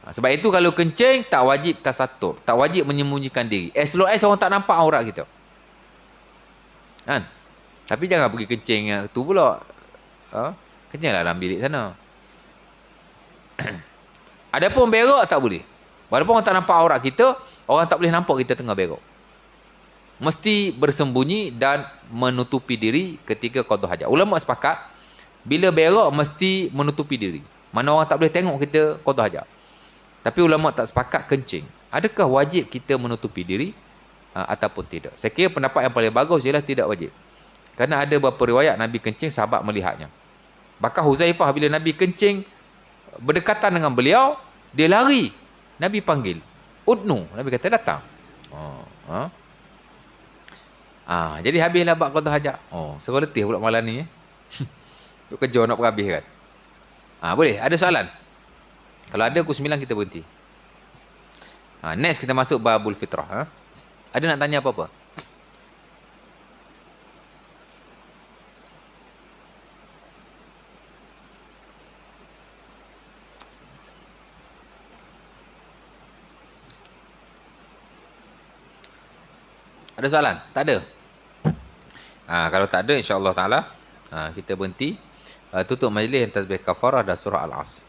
Sebab itu kalau kencing, tak wajib tasatur, tak wajib menyembunyikan diri. As long as orang tak nampak aurat kita. Kan? Tapi jangan pergi kencing tu pula. Kencinglah dalam bilik sana. Adapun berak tak boleh. Walaupun orang tak nampak aurat kita, orang tak boleh nampak kita tengah berak. Mesti bersembunyi dan menutupi diri ketika qada hajat. Ulama sepakat, bila berak mesti menutupi diri. Mana orang tak boleh tengok kita qada hajat. Tapi ulama tak sepakat kencing. Adakah wajib kita menutupi diri ataupun tidak? Saya kira pendapat yang paling bagus ialah tidak wajib. Kerana ada beberapa riwayat Nabi kencing, sahabat melihatnya. Bahkan Huzaifah bila Nabi kencing berdekatan dengan beliau, dia lari. Nabi panggil, "Udnu." Nabi kata, "Datang." Jadi habislah bab qada hajat. Sekolah letih pula malam ni. Untuk kerja nak berhabis kan. Boleh, ada soalan? Kalau ada pukul 9 kita berhenti. Next kita masuk babul fitrah. Ada nak tanya apa-apa? Ada soalan? Tak ada? Kalau tak ada, insya-Allah taala kita berhenti. tutup majlis yang tasbih kafarah dan surah Al-As.